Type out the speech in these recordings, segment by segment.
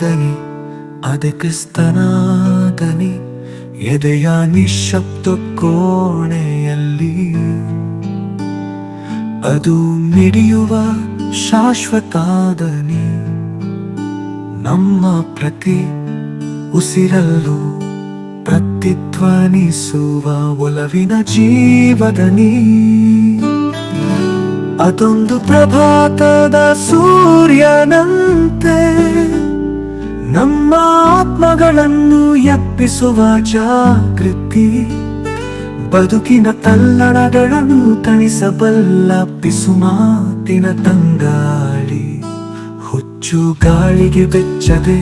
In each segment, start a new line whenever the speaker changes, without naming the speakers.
ದನಿ, ಅದೇ ಕ್ರಿಸ್ತನ ದನಿ, ಎದೆಯ ನಿಶ್ಶಬ್ದ ಕೋಣೆಯಲ್ಲಿ. ಅದು ಮಿಡಿಯುವ ಶಾಶ್ವತ ದನಿ, ನಮ್ಮ ಪ್ರತಿ ಉಸಿರಲ್ಲೂ ಪ್ರತಿಧ್ವನಿಸುವ ಒಲವಿನ ಜೀವದನಿ. ಅದೊಂದು ಪ್ರಭಾತದ ಸೂರ್ಯನಂತೆ ನಮ್ಮ ಆತ್ಮಗಳನ್ನು ಎಬ್ಬಿಸುವ ಜಾಗೃತಿ. ಬದುಕಿನ ತಲ್ಲಣಗಳನ್ನು ತಣಿಸಬಲ್ಲ ಪಿಸುಮಾತಿನ ತಂಗಾಳಿ. ಹುಚ್ಚು ಗಾಳಿಗೆ ಬೆಚ್ಚದೆ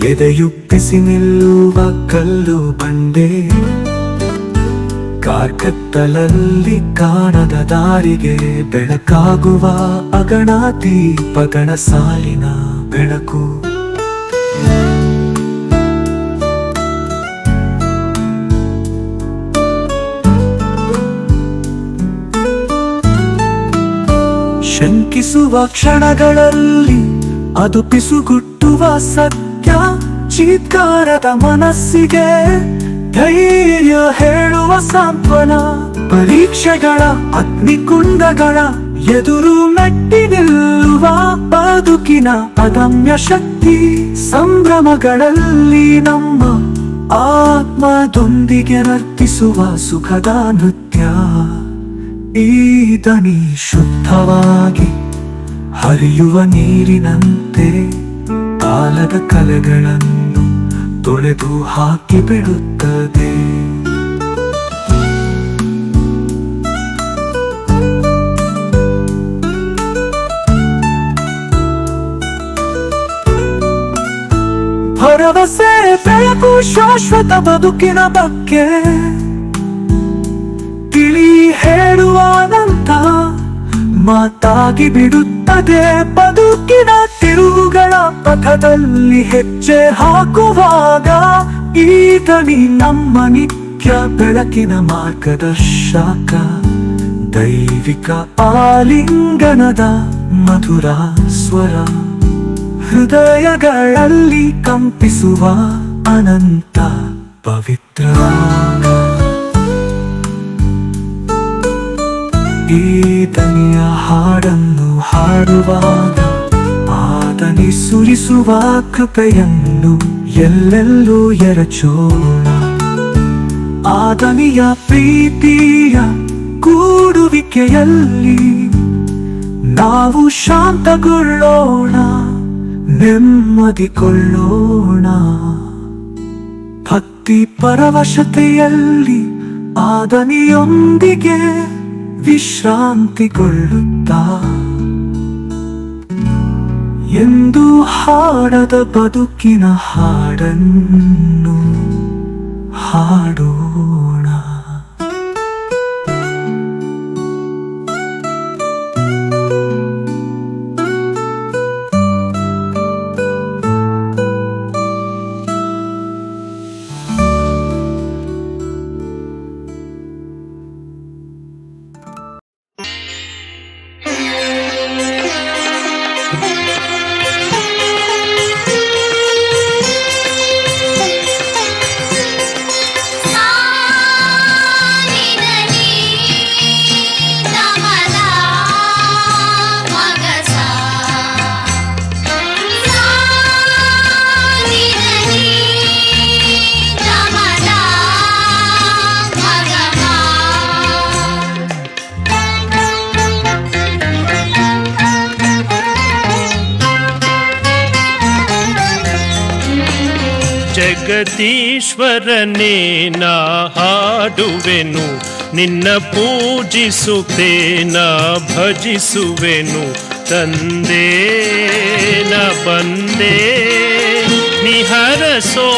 ಎದೆಯುಪ್ಪಿಸಿ ನಿಲ್ಲುವ ಕಲ್ಲು ಬಂಡೆ. ಕಾರ್ಕತ್ತಲಲ್ಲಿ ಕಾಣದ ದಾರಿಗೆ ಬೆಳಕಾಗುವ ಅಗಣ ದೀಪಗಳ ಸಾಲಿನ ಬೆಳಕು. ಶಂಕಿಸುವ ಕ್ಷಣಗಳಲ್ಲಿ ಅದು ಪಿಸುಗುಟ್ಟುವ ಸತ್ಯ. ಚೀತ್ಕಾರದ ಮನಸ್ಸಿಗೆ ಧೈರ್ಯ ಹೇಳುವ ಸಾಂತ್ವನ. ಪರೀಕ್ಷೆಗಳ ಅಗ್ನಿಕುಂಡಗಳ ಎದುರು ಮೆಟ್ಟಿ ನಿಲ್ಲುವ ಬದುಕಿನ ಅದಮ್ಯ ಶಕ್ತಿ. ಸಂಭ್ರಮಗಳಲ್ಲಿ ನಮ್ಮ ಆತ್ಮದೊಂದಿಗೆ ನರ್ತಿಸುವ ಸುಖದ ನೃತ್ಯ. ಈ ದನಿ ಶುದ್ಧವಾಗಿ ಹರಿಯುವ ನೀರಿನಂತೆ ಕಾಲದ ಕಲೆಗಳನ್ನು ತೊಳೆದು ಹಾಕಿ ಬಿಡುತ್ತದೆ. ಭರವಸೆ ಬೆಳಕು ಶಾಶ್ವತ ಬದುಕಿನ ಬಗ್ಗೆ ತಿಳಿ ಹೇಳುವ ಅನಂತ ಮಾತಾಗಿ ಬಿಡುತ್ತದೆ. ಬದುಕಿನ ತಿರುವುಗಳ ಪಥದಲ್ಲಿ ಹೆಜ್ಜೆ ಹಾಕುವಾಗ ಈ ದನಿ ನಮ್ಮ ನಿತ್ಯ ಬೆಳಕಿನ ಮಾರ್ಗದರ್ಶಕ. ದೈವಿಕ ಆಲಿಂಗನದ ಮಧುರ ಸ್ವರ, ಹೃದಯಗಳಲ್ಲಿ ಕಂಪಿಸುವ ಅನಂತ ಪವಿತ್ರ. ಈ ದನಿಯ ಹಾಡನ್ನು ಹಾಡುವಾಗ ಆ ದನಿ ಸುರಿಸುವ ಕೃಪೆಯನ್ನು ಎಲ್ಲೆಲ್ಲೂ ಎರಚೋಣ. ಆ ದನಿಯ ಪ್ರೀತಿಯ ಕೂಡುವಿಕೆಯಲ್ಲಿ ನಾವು ಶಾಂತಗೊಳ್ಳೋಣ, ನೆಮ್ಮದಿಗೊಳ್ಳೋಣ. ಭಕ್ತಿ ಪರವಶತೆಯಲ್ಲಿ ಆ ದನಿಯೊಂದಿಗೆ ವಿಶ್ರಾಂತಿಗೊಳ್ಳುತ್ತಾ ಎಂದು ಹಾಡದ ಬದುಕಿನ ಹಾಡನ್ನು ಹಾಡೋಣ.
ಜಗದೀಶ್ವರನೇ ನಾ ಹಾಡುವೆನು, ನಿನ್ನ ಪೂಜಿಸುತ್ತೇನ ಭಜಿಸುವೆನು. ತಂದೆ ನ ಬಂದೆ ನಿಹರಸೋ,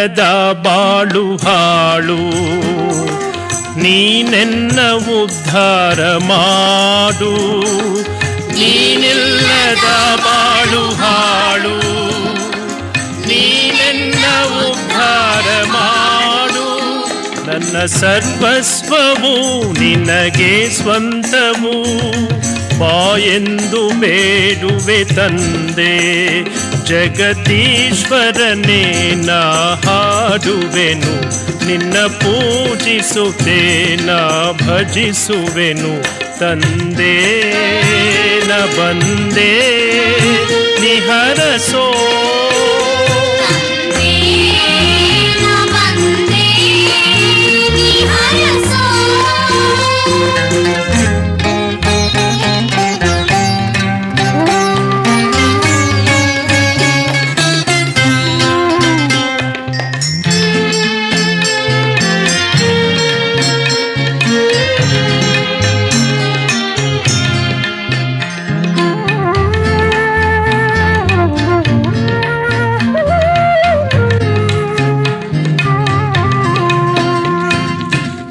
ನೀನಿಲ್ಲದ ಬಾಳು ಹಾಳು, ನೀನೆನ್ನ ಉದ್ಧಾರ ಮಾಡು. ನೀನಿಲ್ಲದ ಬಾಳು ಹಾಳು, ನೀನೆನ್ನ ಉದ್ಧಾರ ಮಾಡು. ನನ್ನ ಸರ್ವಸ್ವವು ನಿನಗೆ ಸ್ವಂತವು, ಬಾ ಎಂದು ಬೇಡುವೆ ತಂದೆ. ಜಗದೀಶ್ವರನೇ ನಾ ಹಾಡುವೆನು, ನಿನ್ನ ಪೂಜಿಸುತ್ತೇನ ಭಜಿಸುವೆನು ತಂದೆ. ನ ಬಂದೆ ನಿಹರಸೋ,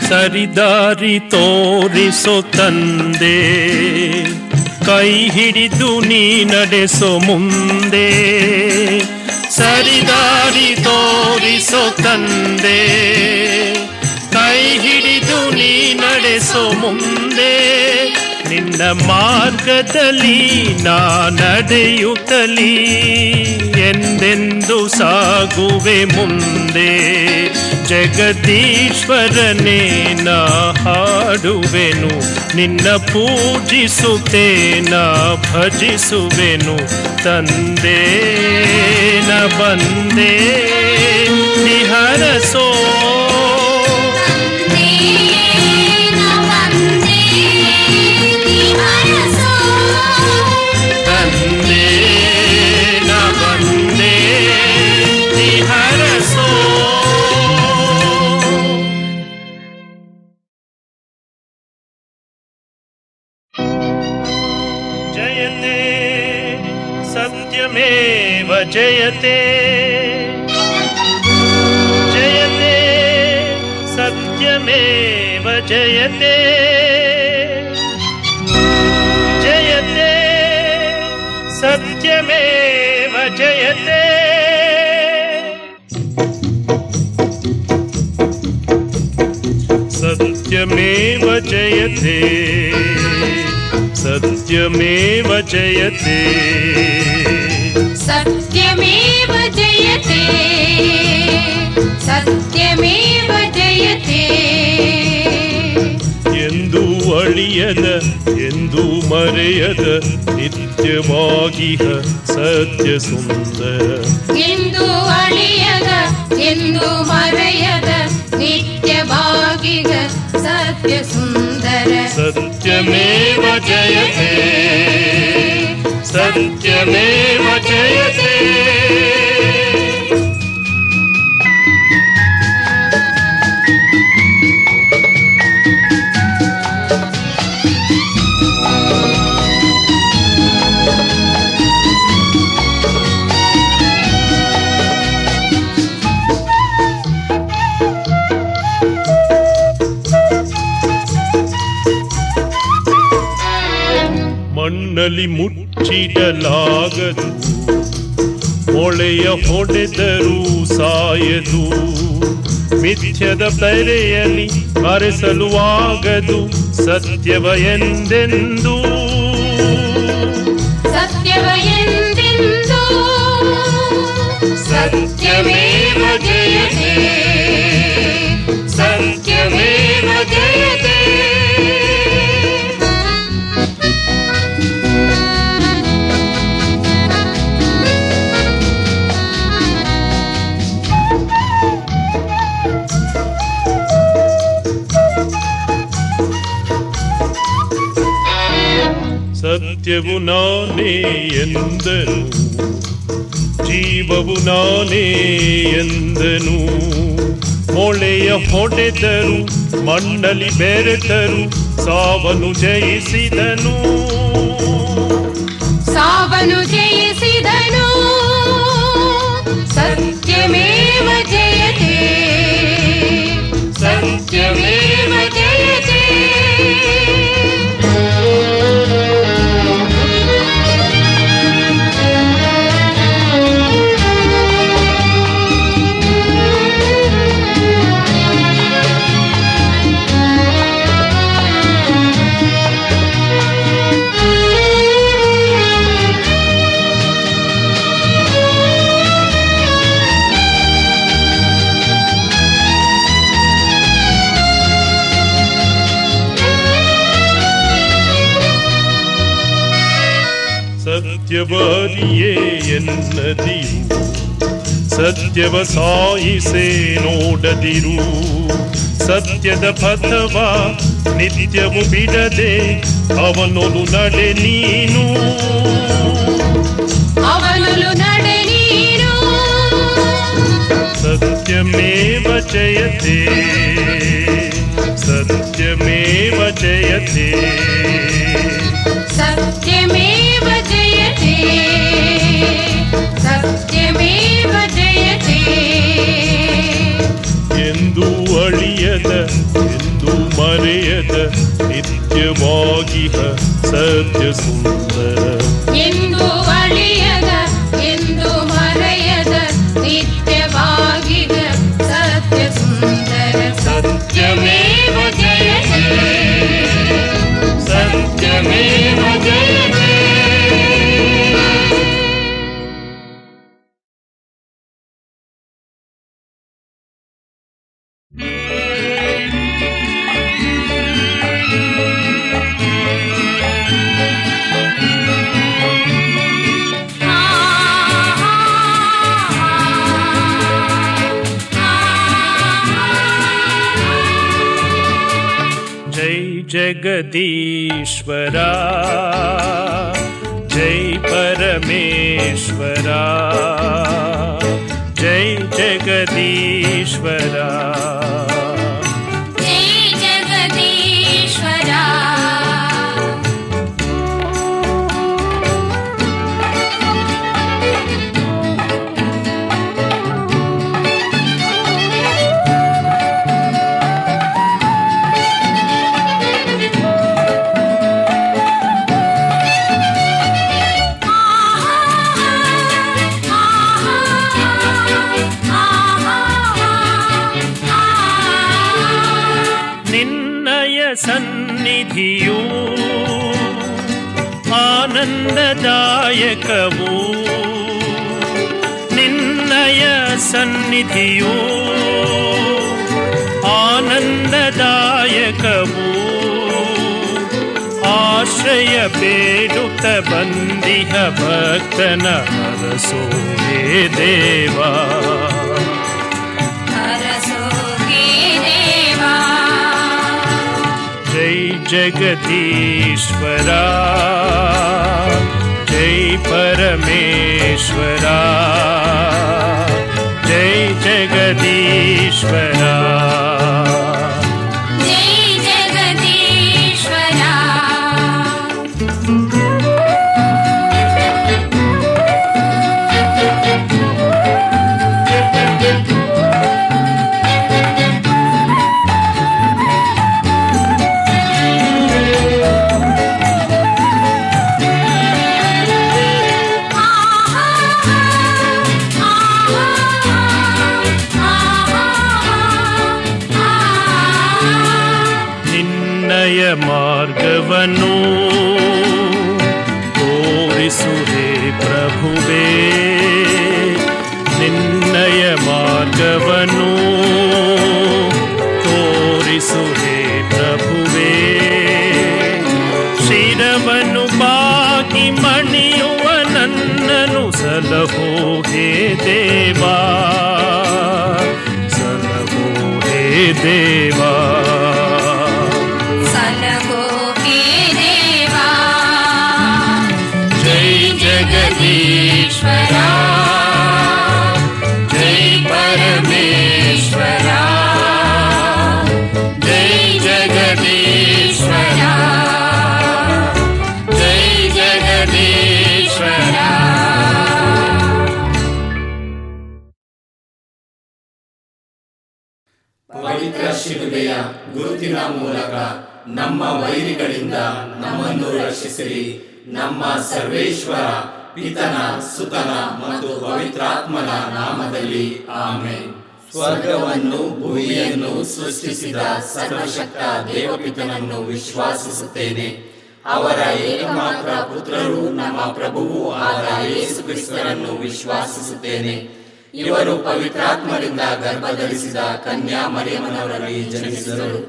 ಸರಿದಾರಿ ತೋರಿಸೋ ತಂದೆ, ಕೈ ಹಿಡಿದು ನೀ ನಡೆಸೋ ಮುಂದೆ. ಸರಿದಾರಿ ತೋರಿಸೋ ತಂದೆ, ಕೈ ಹಿಡಿದು ನೀ ನಡೆಸೋ ಮುಂದೆ. ನಿನ್ನ ಮಾರ್ಗದಲ್ಲಿ ನಾ ನಡೆಯುತ್ತಲೀ ಎಂದೆಂದು ಸಾಗುವೆ ಮುಂದೆ. ಜಗದೀಶ್ವರನೇ ನಾ ಹಾಡುವೆನು, ನಿನ್ನ ಪೂಜಿಸುತ್ತೇನ ಭಜಿಸುವೆನು ತಂದೆ. ನ ಬಂದೆ ನಿಹರಸೋ, ತಂದೆ ನ ಬಂದೆ ನಿಹರಸೋ. ಜಯತೆ ಸತ್ಯಮೇವ ಜಯತೆ, ಜಯತೆ ಸತ್ಯಮೇವ ಜಯತೆ, ಜಯತೆ ಸತ್ಯಮೇವ ಜಯತೆ. ಸತ್ಯಮೇವ ಜಯತೆ, ಸತ್ಯಮೇವ ಜಯತೆ,
ಸತ್ಯಮೇವ ಜಯತೆ, ಸತ್ಯಮೇವ ಜಯತೆ.
ಎಂದು ಅಳಿಯದ ಎಂದು ಮರೆಯದ ನಿತ್ಯವಾಗಿಹ ಸತ್ಯ ಸುಂದರ,
ಎಂದು ಅಳಿಯದ ಎಂದು ಮರೆಯದ ನಿತ್ಯವಾಗಿಗ ಸತ್ಯ ಸುಂದರ.
ಸತ್ಯಮೇವ ಜಯತೆ, ಸತ್ಯಮೇವ ಜಯತೆ. ಮಣ್ಣಲ್ಲಿ ಮುಚ್ಚಿಡಲಾಗದು, ಮೊಳೆಯ ಹೊಡೆದರೂ ಸಾಯದು. ಮಿಥ್ಯದ ತೆರೆಯಲಿ ಮರೆಸಲು ಆಗದು, ಸತ್ಯವ ಎಂದೆಂದು,
ಸತ್ಯವ ಎಂದೆಂದು. ಸತ್ಯಮೇವ ಜಯತೆ, ಸತ್ಯಮೇವ ಜಯತೆ.
ಸತ್ಯವು ನಾನೇ ಎಂದನು, ಜೀವವು ನಾನೇ ಎಂದನು. ಮೊಳೆಯ ಹೊಡೆದರು ಮಣ್ಣಲ್ಲಿ ಬೆರೆತರು, ಸಾವನು ಜಯಿಸಿದನು,
ಸಾವನು ಜಯಿಸಿದನು. ಸತ್ಯಮೇವ ಜಯತೆ,
ಸತ್ಯವರಿಯೇ ಎನ್ನದಿರು, ಸತ್ಯವ ಸಾಯಿಸೇ ನೋಡದಿರು. ಸತ್ಯದ ಪಥವ ನಿತ್ಯವು ಬಿಡದೆ ಅವನೊಲು ನಡೆ ನೀನು,
ಅವನೊಲು ನಡೆ ನೀನು.
ಸತ್ಯಮೇವ ಜಯತೆ, ಸತ್ಯಮೇವ ಜಯತೆ,
ಸತ್ಯಮೇವ ಜಯತೆ, ಸತ್ಯಮೇವ ಜಯತೆ.
ಎಂದು ಅಳಿಯದ ಎಂದು ಮರೆಯದ ನಿತ್ಯವಾಗಿಹ ಸತ್ಯ ಸುಂದರ,
ಎಂದು ಅಳಿಯದ ಎಂದು ಮರೆಯದ ನಿತ್ಯವಾಗಿದ ಸತ್ಯ ಸುಂದರ. ಸತ್ಯಮೇವ ಜಯತೆ, ಸತ್ಯಮೇವ ಜಯತೆ.
जय जगदीश्वरा, जय परमेश्वरा, जय जगदीश्वरा,
जय जगदीश्वरा.
ನಿನ್ನಯ ಸನ್ನಿಧಿಯು ಆನಂದದಾಯಕವು, ನಿನ್ನಯ ಸನ್ನಿಧಿಯು ಆನಂದದಾಯಕವು. ಆಶ್ರಯ ಬೇಡುತ್ತ ಬಂದಿಹ ಭಕ್ತನ ಹರಸೋ ಹೇ ದೇವಾ,
ಹರಸೋ ಹೇ ದೇವಾ.
जय जगदीश्वरा, जय परमेश्वरा, जय जगदीश्वरा,
जय जगदीश्वरा.
ನಿನ್ನಯ ಮಾರ್ಗವನ್ನು ತೋರಿಸು ಹೇ ಪ್ರಭುವೇ, ನಿನ್ನಯ ಮಾರ್ಗವನ್ನು ತೋರಿಸು ಹೇ ಪ್ರಭುವೇ. ಶಿರವನ್ನು ಬಾಗಿ ಮಣಿಯುವ ನನ್ನನು ಸಲಹೋ ಹೇ ದೇವಾ, ಸಲಹೋ ಹೇ ದೇವಾ,
ಸಲಹೋ ಹೇ ದೇವಾ.
जय जगदीश्वरा, जय परमेश्वरा, जय जगदीश्वरा, जय जगदीश्वरा.
ಪವಿತ್ರ ಶಿಲುಬೆಯ ಗುರುತಿನ ಮೂಲಕ ನಮ್ಮ ವೈರಿಗಳಿಂದ ನಮ್ಮನ್ನು ರಕ್ಷಿಸಿರಿ. ನಮ್ಮ ಸರ್ವೇಶ್ವರ ಪಿತನ ಸುತನ ಮತ್ತು ಪವಿತ್ರಾತ್ಮನ ನಾಮದಲ್ಲಿ ಆಮೆನ್. ಸ್ವರ್ಗವನ್ನು ಭೂಮಿಯನ್ನು ಸೃಷ್ಟಿಸಿದ ಸರ್ವಶಕ್ತ ದೇವಪಿತನನ್ನು ವಿಶ್ವಾಸಿಸುತ್ತೇನೆ. ಅವರ ಏಕಮಾತ್ರ ಪುತ್ರರು ನಮ್ಮ ಪ್ರಭುವೂ ಆದ ಯೇಸು ಕ್ರಿಸ್ತರನ್ನು ವಿಶ್ವಾಸಿಸುತ್ತೇನೆ. ಇವರು ಪವಿತ್ರಾತ್ಮರಿಂದ ಗರ್ಭಧರಿಸಿದ ಕನ್ಯಾ ಮರಿಯಮ್ಮನವರಲ್ಲಿ ಜನಿಸಿದರು.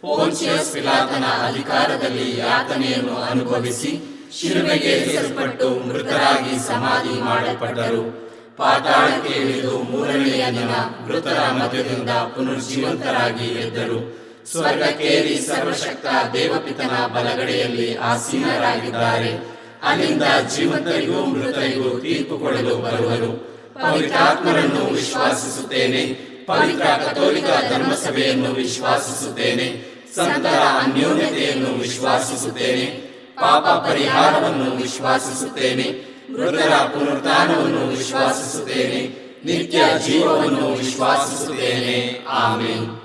ಪೋಂಚಿಯಸ್ ಪಿಲಾತನ ಅಧಿಕಾರದಲ್ಲಿ ಯಾತನೆಯನ್ನು ಅನುಭವಿಸಿ ಶಿಲುಬೆಗೆ ಏರಿಸಲ್ಪಟ್ಟು ಮೃತರಾಗಿ ಸಮಾಧಿ ಮಾಡಲ್ಪಟ್ಟರು. ಪಾತಾಳಕ್ಕೆ ಇಳಿದು ಮೂರನೆಯ ದಿನ ಮೃತರ ಮಧ್ಯದಿಂದ ಪುನರ್ಜೀವಂತರಾಗಿ ಎದ್ದರು. ಸ್ವರ್ಗಕ್ಕೇರಿ ಸರ್ವಶಕ್ತ ದೇವಪಿತನ ಬಲಗಡೆಯಲ್ಲಿ ಆಸೀನರಾಗಿದ್ದಾರೆ. ಅಲ್ಲಿಂದ ಜೀವಂತರಿಗೂ ಮೃತರಿಗೂ ತೀರ್ಪು ಕೊಡಲು ಬರುವರು. ಪವಿತ್ರಾತ್ಮರನ್ನು ವಿಶ್ವಾಸಿಸುತ್ತೇನೆ. ಪವಿತ್ರ ಕಥೋಲಿಕ ಧರ್ಮಸಭೆಯನ್ನು ವಿಶ್ವಾಸಿಸುತ್ತೇನೆ. ಸಂತರ ಅನ್ಯೋನ್ಯತೆಯನ್ನು ವಿಶ್ವಾಸಿಸುತ್ತೇನೆ. ಪಾಪ ಪರಿಹಾರವನ್ನು ವಿಶ್ವಾಸಿಸುತ್ತೇನೆ. ಮೃತರ ಪುನರುತ್ಥಾನವನ್ನು ವಿಶ್ವಾಸಿಸುತ್ತೇನೆ. ನಿತ್ಯ ಜೀವವನ್ನು ವಿಶ್ವಾಸಿಸುತ್ತೇನೆ. ಆಮೆನ್.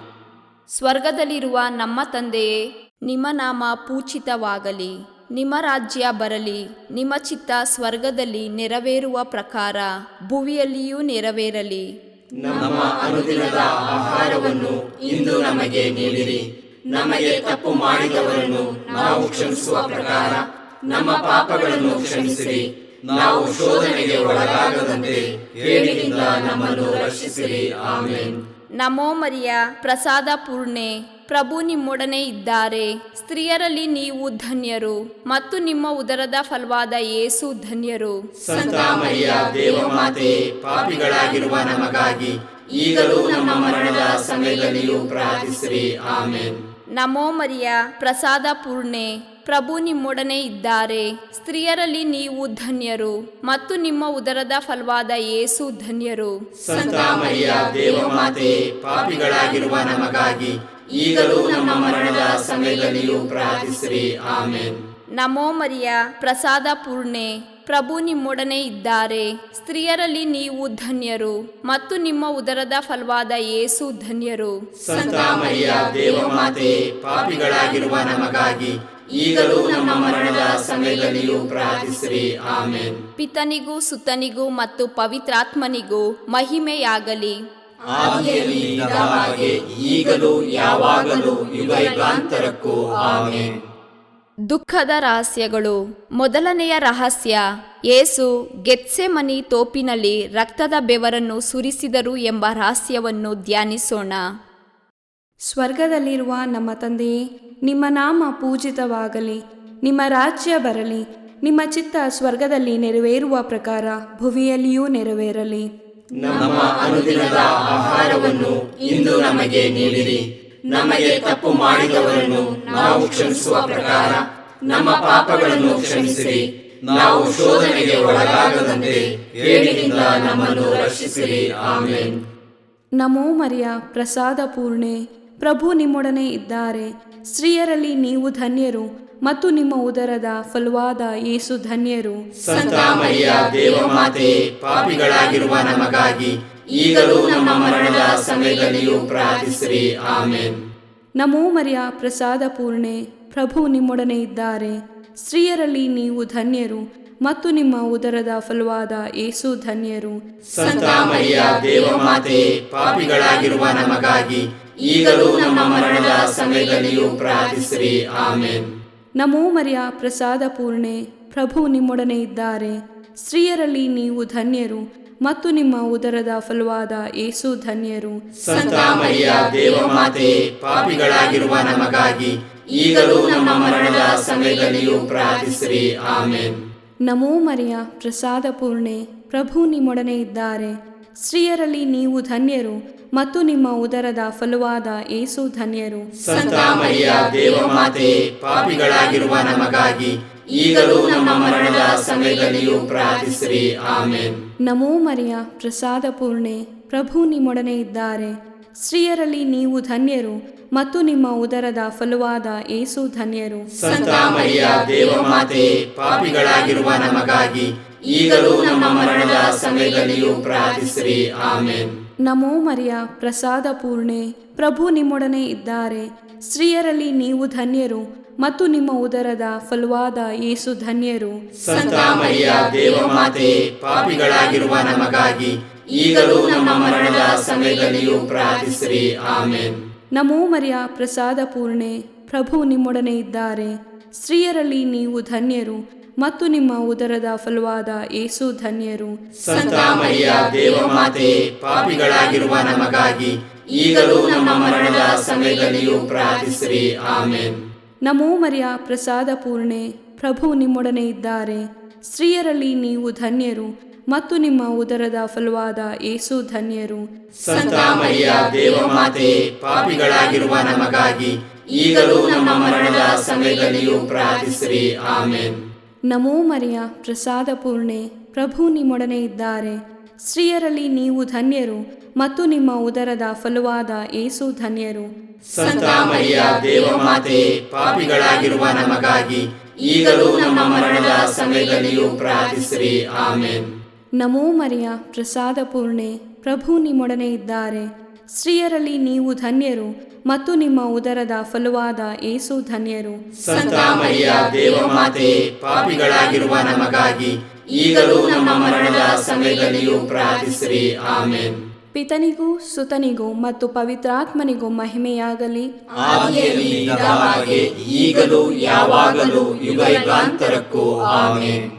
ಸ್ವರ್ಗದಲ್ಲಿರುವ ನಮ್ಮ ತಂದೆಯೇ, ನಿಮ್ಮ ನಾಮ ಪೂಜಿತವಾಗಲಿ. ನಿಮ್ಮ ರಾಜ್ಯ ಬರಲಿ. ನಿಮ್ಮ ಚಿತ್ತ ಸ್ವರ್ಗದಲ್ಲಿ ನೆರವೇರುವ ಪ್ರಕಾರ ಭುವಿಯಲ್ಲಿಯೂ ನೆರವೇರಲಿ.
ನಮ್ಮ ಅನುದಿನದ ಆಹಾರವನ್ನು ಇಂದು ನಮಗೆ ನೀಡಿರಿ. ನಮಗೆ ತಪ್ಪು ಮಾಡಿದವರನ್ನು ನಾವು ಕ್ಷಮಿಸುವ ಪ್ರಕಾರ ನಮ್ಮ ಪಾಪಗಳನ್ನು ಕ್ಷಮಿಸಿರಿ. ನಾವು ಶೋಧನೆಗೆ ಒಳಗಾಗದಂತೆ ಕೇಡಿನಿಂದ ನಮ್ಮನ್ನು ರಕ್ಷಿಸಿರಿ. ಆಮೆನ್.
ನಮೋ ಮರಿಯ, ಪ್ರಸಾದ ಪೂರ್ಣೆ, ಪ್ರಭು ನಿಮ್ಮೊಡನೆ ಇದ್ದಾರೆ. ಸ್ತ್ರೀಯರಲ್ಲಿ ನೀವು ಧನ್ಯರು ಮತ್ತು ನಿಮ್ಮ ಉದರದ ಫಲವಾದ ಯೇಸು ಧನ್ಯರು.
ಸಂತ ಮರಿಯ ದೇವಮಾತೆಯೇ, ಪಾಪಿಗಳಾಗಿರುವ ನಮಗಾಗಿ ಈಗಲೂ ನಮ್ಮ ಮರಣದ ಸಮಯದಲ್ಲಿಯೂ ಪ್ರಾರ್ಥಿಸಿರಿ. ಆಮೆನ್.
ನಮೋ ಮರಿಯ, ಪ್ರಸಾದ ಪೂರ್ಣೆ, ಪ್ರಭು ನಿಮ್ಮೊಡನೆ ಇದ್ದಾರೆ. ಸ್ತ್ರೀಯರಲ್ಲಿ ನೀವು ಧನ್ಯರು ಮತ್ತು ನಿಮ್ಮ ಉದರದ ಫಲವಾದ ಯೇಸು ಧನ್ಯರು.
ಸಂತ ಮರಿಯ ದೇವಮಾತೆಯೇ, ಪಾಪಿಗಳಾಗಿರುವ ನಮಗಾಗಿ ಈಗಲೂ ನಮ್ಮ ಮರಣದ ಸಮಯದಲ್ಲಿಯೂ ಪ್ರಾರ್ಥಿಸಿರಿ. ಆಮೆನ್.
ನಮೋ ಮರಿಯ, ಪ್ರಸಾದ ಪೂರ್ಣೆ, ಪ್ರಭು ನಿಮ್ಮೊಡನೆ ಇದ್ದಾರೆ. ಸ್ತ್ರೀಯರಲ್ಲಿ ನೀವು ಧನ್ಯರು ಮತ್ತು ನಿಮ್ಮ ಉದರದ ಫಲವಾದ ಯೇಸು ಧನ್ಯರು.
ಸಂತ ಮರಿಯ ದೇವಮಾತೆಯೇ, ಪಾಪಿಗಳಾಗಿರುವ ನಮಗಾಗಿ ಈಗಲೂ ನಮ್ಮ ಮರಣದ ಸಮಯದಲ್ಲಿಯೂ ಪ್ರಾರ್ಥಿಸಿರಿ. ಆಮೆನ್.
ಪಿತನಿಗೂ ಸುತನಿಗೂ ಮತ್ತು ಪವಿತ್ರಾತ್ಮನಿಗೂ ಮಹಿಮೆಯಾಗಲಿ.
ಆದಿಯಲ್ಲಿ ಇದ್ದ ಹಾಗೆ ಈಗಲೂ ಯಾವಾಗಲೂ ಯುಗಾಂತರಕ್ಕೂ. ಆಮೆನ್.
ದುಃಖದ ರಹಸ್ಯಗಳು. ಮೊದಲನೆಯ ರಹಸ್ಯ, ಯೇಸು ಗೆತ್ಸೆಮನಿ ತೋಪಿನಲ್ಲಿ ರಕ್ತದ ಬೆವರನ್ನು ಸುರಿಸಿದರು ಎಂಬ ರಹಸ್ಯವನ್ನು ಧ್ಯಾನಿಸೋಣ.
ಸ್ವರ್ಗದಲ್ಲಿರುವ ನಮ್ಮ ತಂದೆಯೇ, ನಿಮ್ಮ ನಾಮ ಪೂಜಿತವಾಗಲಿ. ನಿಮ್ಮ ರಾಜ್ಯ ಬರಲಿ. ನಿಮ್ಮ ಚಿತ್ತ ಸ್ವರ್ಗದಲ್ಲಿ ನೆರವೇರುವ ಪ್ರಕಾರ ಭುವಿಯಲ್ಲಿಯೂ ನೆರವೇರಲಿ.
ನಮ್ಮ ಅನುದಿನದ ಆಹಾರವನ್ನು ಇಂದು ನಮಗೆ ನೀಡಿರಿ. ನಮಗೆ ತಪ್ಪು ಮಾಡಿದವರನ್ನು ನಾವು ಕ್ಷಮಿಸುವ ಪ್ರಕಾರ ನಮ್ಮ ಪಾಪಗಳನ್ನು ಕ್ಷಮಿಸಿರಿ. ನಾವು ಶೋಧನೆಗೆ ಒಳಗಾಗದಂತೆ ಕೇಡಿನಿಂದ ನಮ್ಮನ್ನು ರಕ್ಷಿಸಿರಿ. ಆಮೆನ್.
ನಮೋ ಮರಿಯ, ಪ್ರಸಾದ ಪೂರ್ಣೆ, ಪ್ರಭು ನಿಮ್ಮೊಡನೆ ಇದ್ದಾರೆ. ಸ್ತ್ರೀಯರಲ್ಲಿ ನೀವು ಧನ್ಯರು ಮತ್ತು ನಿಮ್ಮ ಉದರದ ಫಲವಾದ ಯೇಸು ಧನ್ಯರು.
ಸಂತ ಮರಿಯ ದೇವಮಾತೆಯೇ, ಪಾಪಿಗಳಾಗಿರುವ ನಮಗಾಗಿ ಈಗಲೂ ನಮ್ಮ ಮರಣದ ಸಮಯದಲ್ಲಿಯೂ ಪ್ರಾರ್ಥಿಸಿರಿ. ಆಮೆನ್.
ನಮೋ ಮರಿಯ, ಪ್ರಸಾದ ಪೂರ್ಣೆ, ಪ್ರಭು ನಿಮ್ಮೊಡನೆ ಇದ್ದಾರೆ. ಸ್ತ್ರೀಯರಲ್ಲಿ ನೀವು ಧನ್ಯರು ಮತ್ತು ನಿಮ್ಮ ಉದರದ ಫಲವಾದ ಯೇಸು ಧನ್ಯರು.
ಸಂತ ಮರಿಯ ದೇವಮಾತೆಯೇ, ಪಾಪಿಗಳಾಗಿರುವ ನಮಗಾಗಿ ಈಗಲೂ ನಮ್ಮ ಮರಣದ ಸಮಯದಲ್ಲಿಯೂ ಪ್ರಾರ್ಥಿಸಿರಿ. ಆಮೆನ್.
ನಮೋ ಮರಿಯ, ಪ್ರಸಾದ ಪೂರ್ಣೆ, ಪ್ರಭು ನಿಮ್ಮೊಡನೆ ಇದ್ದಾರೆ. ಸ್ತ್ರೀಯರಲ್ಲಿ ನೀವು ಧನ್ಯರು ಮತ್ತು ನಿಮ್ಮ ಉದರದ ಫಲವಾದ ಯೇಸು ಧನ್ಯರು.
ಸಂತ ಮರಿಯ ದೇವಮಾತೆಯೇ, ಪಾಪಿಗಳಾಗಿರುವ ನಮಗಾಗಿ ಈಗಲೂ ನಮ್ಮ ಮರಣದ ಸಮಯದಲ್ಲಿಯೂ ಪ್ರಾರ್ಥಿಸಿರಿ. ಆಮೆನ್.
ನಮೋ ಮರಿಯ, ಪ್ರಸಾದ ಪೂರ್ಣೆ, ಪ್ರಭು ನಿಮ್ಮೊಡನೆ ಇದ್ದಾರೆ. ಸ್ತ್ರೀಯರಲ್ಲಿ ನೀವು ಧನ್ಯರು ಮತ್ತು ನಿಮ್ಮ ಉದರದ ಫಲವಾದ ಯೇಸು ಧನ್ಯರು.
ಸಂತ ಮರಿಯ ದೇವಮಾತೆಯೇ, ಪಾಪಿಗಳಾಗಿರುವ ನಮಗಾಗಿ ಈಗಲೂ ನಮ್ಮ ಮರಣದ ಸಮಯದಲ್ಲಿಯೂ ಪ್ರಾರ್ಥಿಸಿರಿ. ಆಮೆನ್.
ನಮೋ ಮರಿಯ, ಪ್ರಸಾದ ಪೂರ್ಣೆ, ಪ್ರಭು ನಿಮ್ಮೊಡನೆ ಇದ್ದಾರೆ. ಸ್ತ್ರೀಯರಲ್ಲಿ ನೀವು ಧನ್ಯರು ಮತ್ತು ನಿಮ್ಮ ಉದರದ ಫಲವಾದ ಯೇಸು ಧನ್ಯರು.
ಸಂತ ಮರಿಯ ದೇವಮಾತೆಯೇ, ಪಾಪಿಗಳಾಗಿರುವ ನಮಗಾಗಿ ಈಗಲೂ ನಮ್ಮ ಮರಣದ ಸಮಯದಲ್ಲಿಯೂ ಪ್ರಾರ್ಥಿಸಿರಿ. ಆಮೆನ್.
ನಮೋ ಮರಿಯ, ಪ್ರಸಾದ ಪೂರ್ಣೆ, ಪ್ರಭು ನಿಮ್ಮೊಡನೆ ಇದ್ದಾರೆ. ಸ್ತ್ರೀಯರಲ್ಲಿ ನೀವು ಧನ್ಯರು ಮತ್ತು ನಿಮ್ಮ ಉದರದ ಫಲವಾದ ಯೇಸು ಧನ್ಯರು.
ಸಂತ ಮರಿಯ ದೇವಮಾತೆಯೇ, ಪಾಪಿಗಳಾಗಿರುವ ನಮಗಾಗಿ ಈಗಲೂ ನಮ್ಮ ಮರಣದ ಸಮಯದಲ್ಲಿಯೂ ಪ್ರಾರ್ಥಿಸಿರಿ. ಆಮೆನ್.
ನಮೋ ಮರಿಯ, ಪ್ರಸಾದ ಪೂರ್ಣೆ, ಪ್ರಭು ನಿಮ್ಮೊಡನೆ ಇದ್ದಾರೆ. ಸ್ತ್ರೀಯರಲ್ಲಿ ನೀವು ಧನ್ಯರು ಮತ್ತು ನಿಮ್ಮ ಉದರದ ಫಲವಾದ ಯೇಸು ಧನ್ಯರು.
ಸಂತ ಮರಿಯ ದೇವಮಾತೆಯೇ, ಪಾಪಿಗಳಾಗಿರುವ ನಮಗಾಗಿ ಈಗಲೂ ನಮ್ಮ ಮರಣದ ಸಮಯದಲ್ಲಿಯೂ ಪ್ರಾರ್ಥಿಸಿರಿ. ಆಮೆನ್.
ನಮೋ ಮರಿಯ, ಪ್ರಸಾದ ಪೂರ್ಣೆ, ಪ್ರಭು ನಿಮ್ಮೊಡನೆ ಇದ್ದಾರೆ. ಸ್ತ್ರೀಯರಲ್ಲಿ ನೀವು ಧನ್ಯರು ಮತ್ತು ನಿಮ್ಮ ಉದರದ ಫಲವಾದ ಯೇಸು ಧನ್ಯರು.
ಸಂತ ಮರಿಯ ದೇವಮಾತೆ, ಪಾಪಿಗಳಾಗಿರುವ ನಮಗಾಗಿ ಈಗಲೂ ನಮ್ಮ ಮರಣದ ಸಮಯದಲ್ಲಿಯೂ ಪ್ರಾರ್ಥಿಸಿರಿ. ಆಮೆನ್.
ನಮೋ ಮರಿಯ, ಪ್ರಸಾದ ಪೂರ್ಣೆ, ಪ್ರಭು ನಿಮ್ಮೊಡನೆ ಇದ್ದಾರೆ. ಸ್ತ್ರೀಯರಲ್ಲಿ ನೀವು ಧನ್ಯರು ಮತ್ತು ನಿಮ್ಮ ಉದರದ ಫಲವಾದ ಯೇಸು ಧನ್ಯರು.
ಸಂತ ಮರಿಯ ದೇವಮಾತೆ, ಪಾಪಿಗಳಾಗಿರುವ ನಮಗಾಗಿ ಈಗಲೂ ನಮ್ಮ ಮರಣದ ಸಮಯದಲ್ಲಿಯೂ ಪ್ರಾರ್ಥಿಸಿರಿ. ಆಮೆನ್.
ನಮೋ ಮರಿಯ, ಪ್ರಸಾದ ಪೂರ್ಣೆ, ಪ್ರಭು ನಿಮ್ಮೊಡನೆ ಇದ್ದಾರೆ. ಸ್ತ್ರೀಯರಲ್ಲಿ ನೀವು ಧನ್ಯರು ಮತ್ತು ನಿಮ್ಮ ಉದರದ ಫಲವಾದ ಯೇಸು ಧನ್ಯರು.
ಸಂತ ಮರಿಯ ದೇವಮಾತೆ, ಪಾಪಿಗಳಾಗಿರುವ ನಮಗಾಗಿ ಈಗಲೂ ನಮ್ಮ ಮರಣದ ಸಮಯದಲ್ಲಿಯೂ ಪ್ರಾರ್ಥಿಸಿರಿ. ಆಮೆನ್.
ಪಿತನಿಗೂ ಸುತನಿಗೂ ಮತ್ತು ಪವಿತ್ರಾತ್ಮನಿಗೂ ಮಹಿಮೆಯಾಗಲಿ.
ಆದಿಯಲ್ಲಿ ಇದ್ದ ಹಾಗೆ ಈಗಲೂ ಯಾವಾಗಲೂ ಯುಗಾಂತರಕ್ಕೂ. ಆಮೆನ್.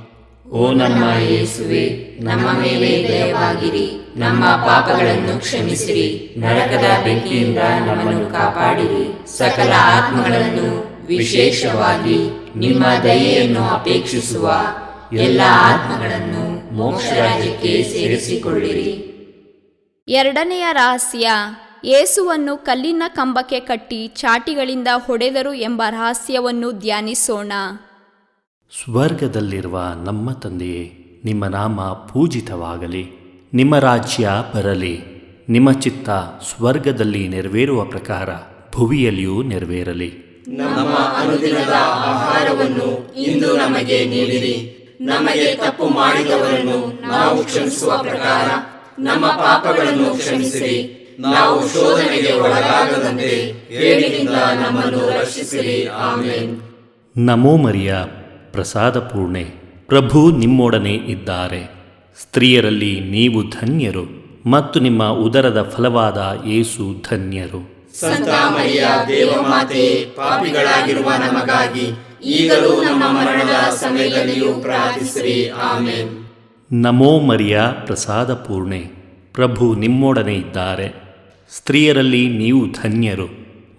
ಓ ನಮ್ಮ ಯೇಸುವೆ, ನಮ್ಮ ಮೇಲೆ ದಯವಾಗಿರಿ, ನಮ್ಮ ಪಾಪಗಳನ್ನು ಕ್ಷಮಿಸಿರಿ, ನರಕದ ಬೆಂಕಿಯಿಂದ ನಮ್ಮನ್ನು ಕಾಪಾಡಿರಿ, ಸಕಲ ಆತ್ಮಗಳನ್ನು ವಿಶೇಷವಾಗಿ ನಿಮ್ಮ ದಯೆಯನ್ನು ಅಪೇಕ್ಷಿಸುವ ಎಲ್ಲ ಆತ್ಮಗಳನ್ನು ಮೋಕ್ಷ ರಾಜ್ಯಕ್ಕೆ ಸೇರಿಸಿಕೊಳ್ಳಿರಿ.
ಎರಡನೆಯ ರಹಸ್ಯ, ಯೇಸುವನ್ನು ಕಲ್ಲಿನ ಕಂಬಕ್ಕೆ ಕಟ್ಟಿ ಚಾಟಿಗಳಿಂದ ಹೊಡೆದರು ಎಂಬ ರಹಸ್ಯವನ್ನು ಧ್ಯಾನಿಸೋಣ.
ಸ್ವರ್ಗದಲ್ಲಿರುವ ನಮ್ಮ ತಂದೆಯೇ, ನಿಮ್ಮ ನಾಮ ಪೂಜಿತವಾಗಲಿ, ನಿಮ್ಮ ರಾಜ್ಯ ಬರಲಿ, ನಿಮ್ಮ ಚಿತ್ತ ಸ್ವರ್ಗದಲ್ಲಿ ನೆರವೇರುವ ಪ್ರಕಾರ ಭುವಿಯಲ್ಲಿಯೂ ನೆರವೇರಲಿ.
ನಮ್ಮ ಅನುದಿನದ ಆಹಾರವನ್ನು ಇಂದು ನಮಗೆ ನೀಡಿರಿ. ನಮಗೆ ತಪ್ಪು ಮಾಡಿದವರನ್ನು ನಾವು ಕ್ಷಮಿಸುವ ಪ್ರಕಾರ ನಮ್ಮ ಪಾಪಗಳನ್ನು ಕ್ಷಮಿಸಿರಿ. ನಾವು ಶೋಧನೆಗೆ ಒಳಗಾಗದಂತೆ ಕೇಡಿನಿಂದ ನಮ್ಮನ್ನು ರಕ್ಷಿಸಿರಿ. ಆಮೆನ್.
ನಮೋ ಮರಿಯ, ಪ್ರಸಾದ ಪೂರ್ಣೆ, ಪ್ರಭು ನಿಮ್ಮೊಡನೆ ಇದ್ದಾರೆ. ಸ್ತ್ರೀಯರಲ್ಲಿ ನೀವು ಧನ್ಯರು ಮತ್ತು ನಿಮ್ಮ ಉದರದ ಫಲವಾದ ಯೇಸು ಧನ್ಯರು.
ಸಂತ ಮರಿಯ ದೇವಮಾತೆ, ಪಾಪಿಗಳಾಗಿರುವ ನಮಗಾಗಿ ಈಗಲೂ ನಮ್ಮ ಮರಣದ ಸಮಯದಲ್ಲಿಯೂ ಪ್ರಾರ್ಥಿಸಿರಿ. ಆಮೆನ್.
ನಮೋ ಮರಿಯ, ಪ್ರಸಾದ ಪೂರ್ಣೆ, ಪ್ರಭು ನಿಮ್ಮೊಡನೆ ಇದ್ದಾರೆ. ಸ್ತ್ರೀಯರಲ್ಲಿ ನೀವು ಧನ್ಯರು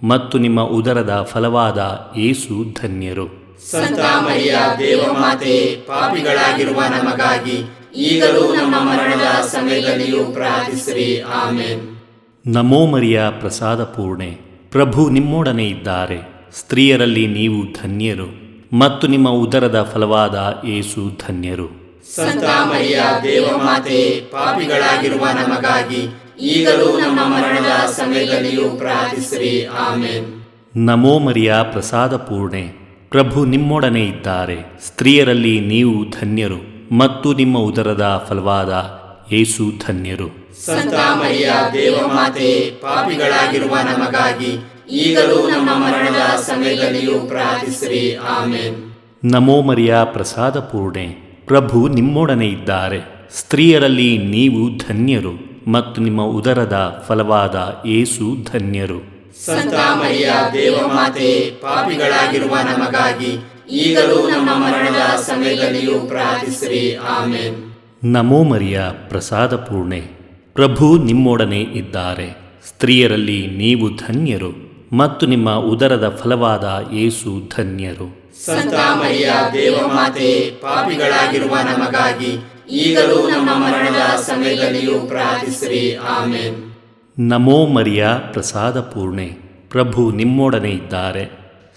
ಮತ್ತು ನಿಮ್ಮ ಉದರದ ಫಲವಾದ ಯೇಸು ಧನ್ಯರು.
ಸಂತ ಮರಿಯ ದೇವಮಾತೆ, ಪಾಪಿಗಳಾಗಿರುವ ನಮಗಾಗಿ ಈಗಲೂ ನಮ್ಮ ಮರಣದ ಸಮಯದಲ್ಲಿಯೂ ಪ್ರಾರ್ಥಿಸಿರಿ. ಆಮೆನ್.
ನಮೋ ಮರಿಯ, ಪ್ರಸಾದ ಪೂರ್ಣೆ, ಪ್ರಭು ನಿಮ್ಮೊಡನೆ ಇದ್ದಾರೆ. ಸ್ತ್ರೀಯರಲ್ಲಿ ನೀವು ಧನ್ಯರು ಮತ್ತು ನಿಮ್ಮ ಉದರದ ಫಲವಾದ ಯೇಸು ಧನ್ಯರು.
ಸಂತ ಮರಿಯ ದೇವಮಾತೆ, ಪಾಪಿಗಳಾಗಿರುವ ನಮಗಾಗಿ ಈಗಲೂ ನಮ್ಮ ಮರಣದ ಸಮಯದಲ್ಲಿಯೂ ಪ್ರಾರ್ಥಿಸಿರಿ. ಆಮೆನ್.
ನಮೋ ಮರಿಯ, ಪ್ರಸಾದ ಪೂರ್ಣೆ, ಪ್ರಭು ನಿಮ್ಮೊಡನೆ ಇದ್ದಾರೆ. ಸ್ತ್ರೀಯರಲ್ಲಿ ನೀವು ಧನ್ಯರು ಮತ್ತು ನಿಮ್ಮ ಉದರದ ಫಲವಾದ ಯೇಸು ಧನ್ಯರು.
ಸಂತ ಮರಿಯ ದೇವಮಾತೆ, ಪಾಪಿಗಳಾಗಿರುವ ನಮಗಾಗಿ ಈಗಲೂ ನಮ್ಮ ಮರಣದ ಸಮಯದಲ್ಲಿಯೂ ಪ್ರಾರ್ಥಿಸಿರಿ. ಆಮೆನ್.
ನಮೋ ಮರಿಯ, ಪ್ರಸಾದ ಪೂರ್ಣೆ, ಪ್ರಭು ನಿಮ್ಮೊಡನೆ ಇದ್ದಾರೆ. ಸ್ತ್ರೀಯರಲ್ಲಿ ನೀವು ಧನ್ಯರು ಮತ್ತು ನಿಮ್ಮ ಉದರದ ಫಲವಾದ ಯೇಸು ಧನ್ಯರು.
ಸಂತ ಮರಿಯ ದೇವಮಾತೆ, ಪಾಪಿಗಳಾಗಿರುವ ನಮಗಾಗಿ ಈಗಲೂ ನಮ್ಮ ಮರಣದ ಸಮಯದಲ್ಲಿಯೂ ಪ್ರಾರ್ಥಿಸಿರಿ. ಆಮೆನ್.
ನಮೋ ಮರಿಯ, ಪ್ರಸಾದ ಪೂರ್ಣೆ, ಪ್ರಭು ನಿಮ್ಮೊಡನೆ ಇದ್ದಾರೆ. ಸ್ತ್ರೀಯರಲ್ಲಿ ನೀವು ಧನ್ಯರು ಮತ್ತು ನಿಮ್ಮ ಉದರದ ಫಲವಾದ ಯೇಸು ಧನ್ಯರು.
ಸಂತ ಮರಿಯ ದೇವಮಾತೆ, ಪಾಪಿಗಳಾಗಿರುವ ನಮಗಾಗಿ ಈಗಲೂ ನಮ್ಮ ಮರಣದ ಸಮಯದಲ್ಲಿಯೂ ಪ್ರಾರ್ಥಿಸಿರಿ. ಆಮೆನ್.
ನಮೋ ಮರಿಯ, ಪ್ರಸಾದ ಪೂರ್ಣೆ, ಪ್ರಭು ನಿಮ್ಮೊಡನೆ ಇದ್ದಾರೆ.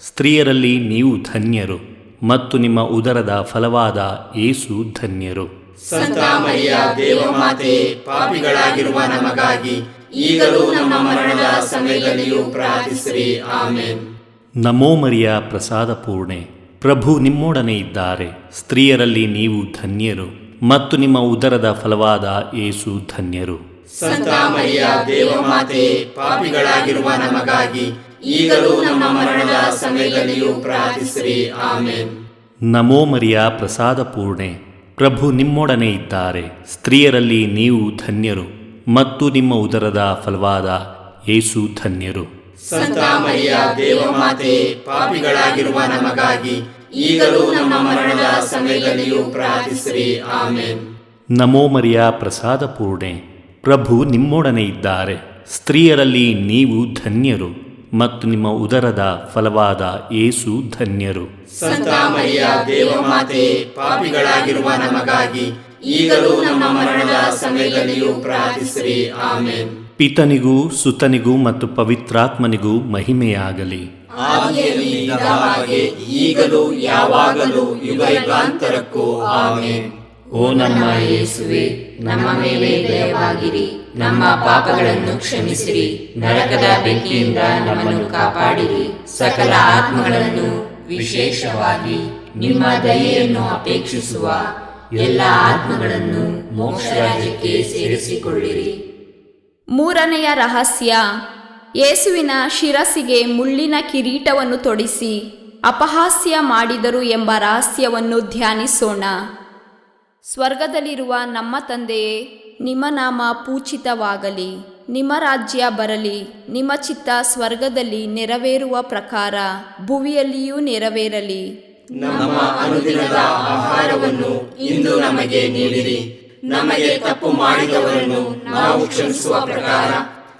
ಸ್ತ್ರೀಯರಲ್ಲಿ ನೀವು ಧನ್ಯರು ಮತ್ತು ನಿಮ್ಮ ಉದರದ ಫಲವಾದ ಯೇಸು ಧನ್ಯರು.
ಸಂತ ಮರಿಯ ದೇವಮಾತೆ, ಪಾಪಿಗಳಾಗಿರುವ ನಮಗಾಗಿ ಈಗಲೂ ನಮ್ಮ ಮರಣದ ಸಮಯದಲ್ಲಿಯೂ ಪ್ರಾರ್ಥಿಸಿರಿ. ಆಮೆನ್.
ನಮೋ ಮರಿಯ, ಪ್ರಸಾದ ಪೂರ್ಣೆ, ಪ್ರಭು ನಿಮ್ಮೊಡನೆ ಇದ್ದಾರೆ. ಸ್ತ್ರೀಯರಲ್ಲಿ ನೀವು ಧನ್ಯರು ಮತ್ತು ನಿಮ್ಮ ಉದರದ ಫಲವಾದ ಯೇಸು ಧನ್ಯರು.
ಸಂತ ಮರಿಯ ದೇವಮಾತೆ, ಪಾಪಿಗಳಾಗಿರುವ ನಮಗಾಗಿ ಈಗಲೂ ನಮ್ಮ ಮರಣದ ಸಮಯದಲ್ಲಿಯೂ ಪ್ರಾರ್ಥಿಸಿರಿ. ಆಮೆನ್.
ನಮೋ ಮರಿಯ, ಪ್ರಸಾದ ಪೂರ್ಣೆ, ಪ್ರಭು ನಿಮ್ಮೊಡನೆ ಇದ್ದಾರೆ. ಸ್ತ್ರೀಯರಲ್ಲಿ ನೀವು ಧನ್ಯರು ಮತ್ತು ನಿಮ್ಮ ಉದರದ ಫಲವಾದ ಯೇಸು ಧನ್ಯರು.
ಸಂತ ಮರಿಯ ದೇವಮಾತೆ, ಪಾಪಿಗಳಾಗಿರುವ ನಮಗಾಗಿ ಈಗಲೂ ನಮ್ಮ ಮರಣದ ಸಮಯದಲ್ಲಿಯೂ ಪ್ರಾರ್ಥಿಸಿರಿ. ಆಮೆನ್.
ನಮೋ ಮರಿಯ, ಪ್ರಸಾದ ಪೂರ್ಣೆ, ಪ್ರಭು ನಿಮ್ಮೊಡನೆ ಇದ್ದಾರೆ. ಸ್ತ್ರೀಯರಲ್ಲಿ ನೀವು ಧನ್ಯರು ಮತ್ತು ನಿಮ್ಮ ಉದರದ ಫಲವಾದ ಯೇಸು ಧನ್ಯರು.
ಸಂತ ಮರಿಯ ದೇವಮಾತೆ, ಪಾಪಿಗಳಾಗಿರುವ ನಮಗಾಗಿ ಈಗಲೂ ನಮ್ಮ ಮರಣದ ಸಮಯದಲ್ಲಿಯೂ ಪ್ರಾರ್ಥಿಸಿರಿ. ಆಮೇನ್.
ಪಿತನಿಗೂ ಸುತನಿಗೂ ಮತ್ತು ಪವಿತ್ರಾತ್ಮನಿಗೂ ಮಹಿಮೆಯಾಗಲಿ.
ಆದಿಯಲ್ಲಿ ಇದ್ದ ಹಾಗೆ ಈಗಲೂ ಯಾವಾಗಲೂ ಯುಗಯುಗಾಂತರಕ್ಕೂ ಆಮೇನ್.
ಓ ನಮ್ಮ ಯೇಸುವೆ, ನಮ್ಮ ಮೇಲೆ ದಯವಾಗಿರಿ, ನಮ್ಮ ಪಾಪಗಳನ್ನು ಕ್ಷಮಿಸಿರಿ, ನರಕದ ಬೆಂಕಿಯಿಂದ ನಮ್ಮನ್ನು ಕಾಪಾಡಿರಿ, ಸಕಲ ಆತ್ಮಗಳನ್ನು ವಿಶೇಷವಾಗಿ ನಿಮ್ಮ ದಯೆಯನ್ನು ಅಪೇಕ್ಷಿಸುವ ಎಲ್ಲ ಆತ್ಮಗಳನ್ನು ಮೋಕ್ಷ ರಾಜ್ಯಕ್ಕೆ ಸೇರಿಸಿಕೊಳ್ಳಿರಿ.
ಮೂರನೆಯ ರಹಸ್ಯ, ಯೇಸುವಿನ ಶಿರಸ್ಸಿಗೆ ಮುಳ್ಳಿನ ಕಿರೀಟವನ್ನು ತೊಡಿಸಿ ಅಪಹಾಸ್ಯ ಮಾಡಿದರು ಎಂಬ ರಹಸ್ಯವನ್ನು ಧ್ಯಾನಿಸೋಣ. ಸ್ವರ್ಗದಲ್ಲಿರುವ ನಮ್ಮ ತಂದೆಯೇ, ನಿಮ್ಮ ನಾಮ ಪೂಜಿತವಾಗಲಿ, ನಿಮ್ಮ ರಾಜ್ಯ ಬರಲಿ, ನಿಮ್ಮ ಚಿತ್ತ ಸ್ವರ್ಗದಲ್ಲಿ ನೆರವೇರುವ ಪ್ರಕಾರ ಭುವಿಯಲ್ಲಿಯೂ ನೆರವೇರಲಿ.
ನಮ್ಮ ಅನುದಿನದ ಆಹಾರವನ್ನು ಇಂದು ನಮಗೆ ನೀಡಿರಿ. ನಮಗೆ ತಪ್ಪು ಮಾಡಿದವರನ್ನು ನಾವು ಕ್ಷಮಿಸುವ ಪ್ರಕಾರ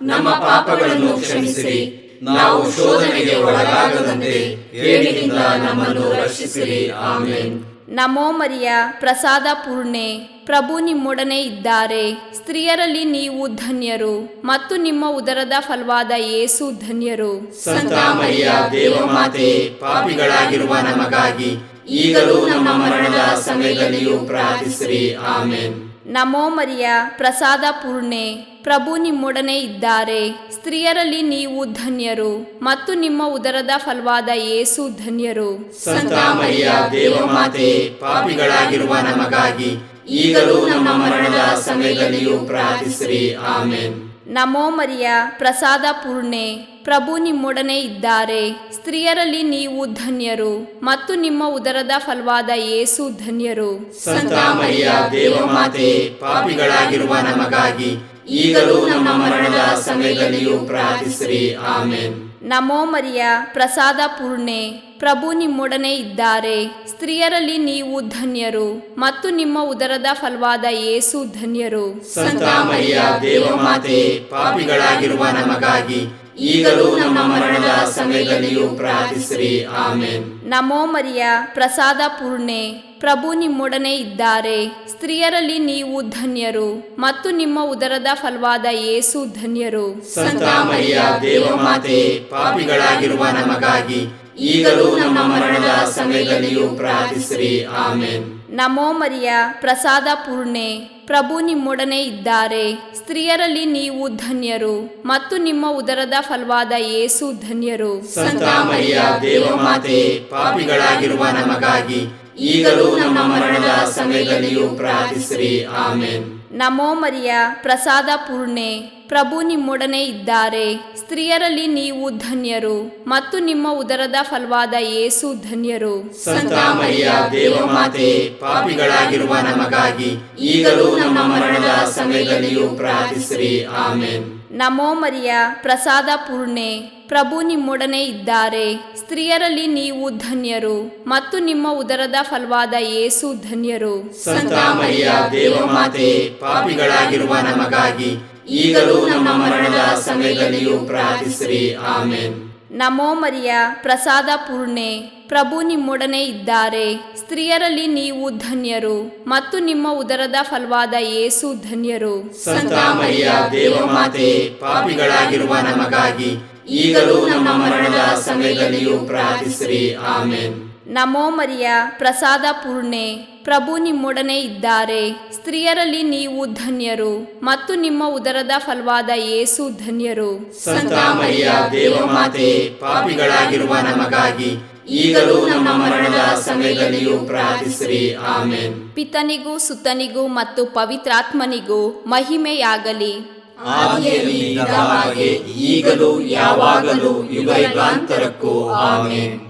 ನಮ್ಮ ಪಾಪಗಳನ್ನು ಕ್ಷಮಿಸಿರಿ. ನಾವು ಶೋಧನೆಗೆ ಒಳಗಾಗದಂತೆ ಕೇಡಿನಿಂದ ನಮ್ಮನ್ನು ರಕ್ಷಿಸಿರಿ. ಆಮೇನ್.
ನಮೋ ಮರಿಯ, ಪ್ರಸಾದ ಪೂರ್ಣೆ, ಪ್ರಭು ನಿಮ್ಮೊಡನೆ ಇದ್ದಾರೆ. ಸ್ತ್ರೀಯರಲ್ಲಿ ನೀವು ಧನ್ಯರು ಮತ್ತು ನಿಮ್ಮ ಉದರದ ಫಲವಾದ ಯೇಸು ಧನ್ಯರು.
ಸಂತ ಮರಿಯ ದೇವಮಾತೆ, ಪಾಪಿಗಳಾಗಿರುವ ನಮಗಾಗಿ ಈಗಲೂ ನಮ್ಮ ಮರಣದ ಸಮಯದಲ್ಲಿಯೂ ಪ್ರಾರ್ಥಿಸಿರಿ. ಆಮೇನ್.
ನಮೋ ಮರಿಯ, ಪ್ರಸಾದ ಪೂರ್ಣೆ, ಪ್ರಭು ನಿಮ್ಮೊಡನೆ ಇದ್ದಾರೆ. ಸ್ತ್ರೀಯರಲ್ಲಿ ನೀವು ಧನ್ಯರು ಮತ್ತು ನಿಮ್ಮ ಉದರದ ಫಲವಾದ ಯೇಸು ಧನ್ಯರು.
ಸಂತ ಮರಿಯ ದೇವಮಾತೆ, ಪಾಪಿಗಳಾಗಿರುವ ನಮಗಾಗಿ ಈಗಲೂ ನಮ್ಮ ಮರಣದ ಸಮಯದಲ್ಲಿಯೂ ಪ್ರಾರ್ಥಿಸಿರಿ. ಆಮೇನ್.
ನಮೋ ಮರಿಯ, ಪ್ರಸಾದ ಪೂರ್ಣೆ, ಪ್ರಭು ನಿಮ್ಮೊಡನೆ ಇದ್ದಾರೆ. ಸ್ತ್ರೀಯರಲ್ಲಿ ನೀವು ಧನ್ಯರು ಮತ್ತು ನಿಮ್ಮ ಉದರದ ಫಲವಾದ ಯೇಸು ಧನ್ಯರು.
ಸಂತ ಮರಿಯ ದೇವಮಾತೆ, ಪಾಪಿಗಳಾಗಿರುವ ನಮಗಾಗಿ ಈಗಲೂ ನಮ್ಮ ಮರಣದ ಸಮಯದಲ್ಲಿಯೂ ಪ್ರಾರ್ಥಿಸಿರಿ. ಆಮೇನ್.
ನಮೋ ಮರಿಯ, ಪ್ರಸಾದ ಪೂರ್ಣೆ, ಪ್ರಭು ನಿಮ್ಮೊಡನೆ ಇದ್ದಾರೆ. ಸ್ತ್ರೀಯರಲ್ಲಿ ನೀವು ಧನ್ಯರು ಮತ್ತು ನಿಮ್ಮ ಉದರದ ಫಲವಾದ ಯೇಸು ಧನ್ಯರು.
ಸಂತ ಮರಿಯ ದೇವಮಾತೆ, ಪಾಪಿಗಳಾಗಿರುವ ನಮಗಾಗಿ ಈಗಲೂ ನಮ್ಮ ಮರಣದ ಸಮಯದಲ್ಲಿಯೂ ಪ್ರಾರ್ಥಿಸಿರಿ. ಆಮೇನ್.
ನಮೋ ಮರಿಯ, ಪ್ರಸಾದ ಪೂರ್ಣೆ, ಪ್ರಭು ನಿಮ್ಮೊಡನೆ ಇದ್ದಾರೆ. ಸ್ತ್ರೀಯರಲ್ಲಿ ನೀವು ಧನ್ಯರು ಮತ್ತು ನಿಮ್ಮ ಉದರದ ಫಲವಾದ ಯೇಸು ಧನ್ಯರು.
ಸಂತ ಮರಿಯ ದೇವಮಾತೆ, ಪಾಪಿಗಳಾಗಿರುವ ನಮಗಾಗಿ ಈಗಲೂ ನಮ್ಮ ಮರಣದ ಸಮಯದಲ್ಲಿಯೂ ಪ್ರಾರ್ಥಿಸಿರಿ. ಆಮೇನ್.
ನಮೋ ಮರಿಯ, ಪ್ರಸಾದ ಪೂರ್ಣೆ, ಪ್ರಭು ನಿಮ್ಮೊಡನೆ ಇದ್ದಾರೆ. ಸ್ತ್ರೀಯರಲ್ಲಿ ನೀವು ಧನ್ಯರು ಮತ್ತು ನಿಮ್ಮ ಉದರದ ಫಲವಾದ ಯೇಸು ಧನ್ಯರು.
ಸಂತ ಮರಿಯ ದೇವಮಾತೆ, ಪಾಪಿಗಳಾಗಿರುವ ನಮಗಾಗಿ ಈಗಲೂ ನಮ್ಮ ಮರಣದ ಸಮಯದಲ್ಲಿಯೂ ಪ್ರಾರ್ಥಿಸಿರಿ. ಆಮೇನ್.
ನಮೋ ಮರಿಯ, ಪ್ರಸಾದ ಪೂರ್ಣೆ, ಪ್ರಭು ನಿಮ್ಮೊಡನೆ ಇದ್ದಾರೆ. ಸ್ತ್ರೀಯರಲ್ಲಿ ನೀವು ಧನ್ಯರು ಮತ್ತು ನಿಮ್ಮ ಉದರದ ಫಲವಾದ ಯೇಸು ಧನ್ಯರು.
ಸಂತ ಮರಿಯ ದೇವಮಾತೆ, ಪಾಪಿಗಳಾಗಿರುವ ನಮಗಾಗಿ ಈಗಲೂ ನಮ್ಮ ಮರಣದ ಸಮಯದಲ್ಲಿಯೂ ಪ್ರಾರ್ಥಿಸಿರಿ. ಆಮೇನ್.
ನಮೋ ಮರಿಯ, ಪ್ರಸಾದ ಪೂರ್ಣೆ, ಪ್ರಭು ನಿಮ್ಮೊಡನೆ ಇದ್ದಾರೆ. ಸ್ತ್ರೀಯರಲ್ಲಿ ನೀವು ಧನ್ಯರು ಮತ್ತು ನಿಮ್ಮ ಉದರದ ಫಲವಾದ ಯೇಸು ಧನ್ಯರು.
ಸಂತ ಮರಿಯ ದೇವಮಾತೆ, ಪಾಪಿಗಳಾಗಿರುವ ನಮಗಾಗಿ ಈಗಲೂ ನಮ್ಮ ಮರಣದ ಸಮಯದಲ್ಲಿಯೂ ಪ್ರಾರ್ಥಿಸಿರಿ. ಆಮೇನ್.
ನಮೋ ಮರಿಯ, ಪ್ರಸಾದ ಪೂರ್ಣೆ, ಪ್ರಭು ನಿಮ್ಮೊಡನೆ ಇದ್ದಾರೆ. ಸ್ತ್ರೀಯರಲ್ಲಿ ನೀವು ಧನ್ಯರು ಮತ್ತು ನಿಮ್ಮ ಉದರದ ಫಲವಾದ ಯೇಸು ಧನ್ಯರು.
ಸಂತ ಮರಿಯ ದೇವಮಾತೆ, ಪಾಪಿಗಳಾಗಿರುವ ನಮಗಾಗಿ ಈಗಲೂ ನಮ್ಮ ಮರಣದ ಸಮಯದಲ್ಲಿಯೂ ಪ್ರಾರ್ಥಿಸಿರಿ. ಆಮೇನ್.
ನಮೋ ಮರಿಯ, ಪ್ರಸಾದ ಪೂರ್ಣೆ, ಪ್ರಭು ನಿಮ್ಮೊಡನೆ ಇದ್ದಾರೆ. ಸ್ತ್ರೀಯರಲ್ಲಿ ನೀವು ಧನ್ಯರು ಮತ್ತು ನಿಮ್ಮ ಉದರದ ಫಲವಾದ ಯೇಸು ಧನ್ಯರು.
ಸಂತ ಮರಿಯ ದೇವಮಾತೆ, ಪಾಪಿಗಳಾಗಿರುವ ನಮಗಾಗಿ ಈಗಲೂ ನಮ್ಮ ಮರಣದ ಸಮಯದಲ್ಲಿಯೂ ಪ್ರಾರ್ಥಿಸಿರಿ. ಆಮೇನ್.
ಪಿತನಿಗೂ ಸುತನಿಗೂ ಮತ್ತು ಪವಿತ್ರಾತ್ಮನಿಗೂ ಮಹಿಮೆಯಾಗಲಿ.
ಆದಿಯಲ್ಲಿ ಇದ್ದ ಹಾಗೆ ಈಗಲೂ ಯಾವಾಗಲೂ ಯುಗಯುಗಾಂತರಕ್ಕೂ ಆಮೇನ್.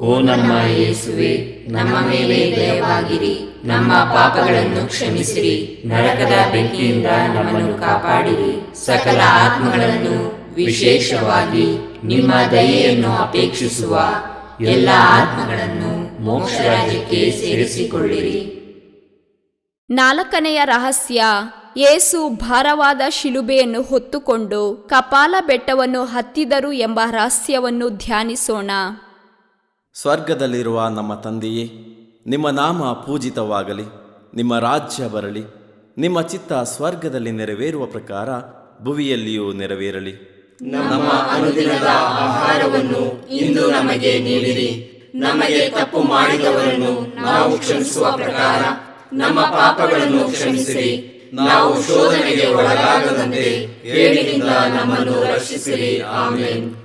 ಓ ನಮ್ಮ ಯೇಸುವೆ, ನಮ್ಮ ಮೇಲೆ ದಯವಾಗಿರಿ, ನಮ್ಮ ಪಾಪಗಳನ್ನು ಕ್ಷಮಿಸಿರಿ, ನರಕದ ಬೆಂಕಿಯಿಂದ ನಮ್ಮನ್ನು ಕಾಪಾಡಿರಿ, ಸಕಲ ಆತ್ಮಗಳನ್ನು ವಿಶೇಷವಾಗಿ ನಿಮ್ಮ ದಯೆಯನ್ನು ಅಪೇಕ್ಷಿಸುವ ಎಲ್ಲ ಆತ್ಮಗಳನ್ನು ಮೋಕ್ಷ ರಾಜ್ಯಕ್ಕೆ ಸೇರಿಸಿಕೊಳ್ಳಿರಿ.
ನಾಲ್ಕನೆಯ ರಹಸ್ಯ, ಯೇಸು ಭಾರವಾದ ಶಿಲುಬೆಯನ್ನು ಹೊತ್ತುಕೊಂಡು ಕಪಾಲ ಬೆಟ್ಟವನ್ನು ಹತ್ತಿದರು ಎಂಬ ರಹಸ್ಯವನ್ನು ಧ್ಯಾನಿಸೋಣ.
ಸ್ವರ್ಗದಲ್ಲಿರುವ ನಮ್ಮ ತಂದೆಯೇ, ನಿಮ್ಮ ನಾಮ ಪೂಜಿತವಾಗಲಿ, ನಿಮ್ಮ ರಾಜ್ಯ ಬರಲಿ, ನಿಮ್ಮ ಚಿತ್ತ ಸ್ವರ್ಗದಲ್ಲಿ ನೆರವೇರುವ ಪ್ರಕಾರ ಭುವಿಯಲ್ಲಿಯೂ ನೆರವೇರಲಿ.
ನಮ್ಮ ಅನುದಿನದ ಆಹಾರವನ್ನು ಇಂದು ನಮಗೆ ನೀಡಿರಿ. ನಮಗೆ ತಪ್ಪು ಮಾಡಿದವರನ್ನು ನಾವು ಕ್ಷಮಿಸುವ ಪ್ರಕಾರ ನಮ್ಮ ಪಾಪಗಳನ್ನು ಕ್ಷಮಿಸಿರಿ. ನಾವು ಶೋಧನೆಗೆ ಒಳಗಾಗದಂತೆ ಕೇಡಿನಿಂದ ನಮ್ಮನ್ನು ರಕ್ಷಿಸಿರಿ. ಆಮೆನ್.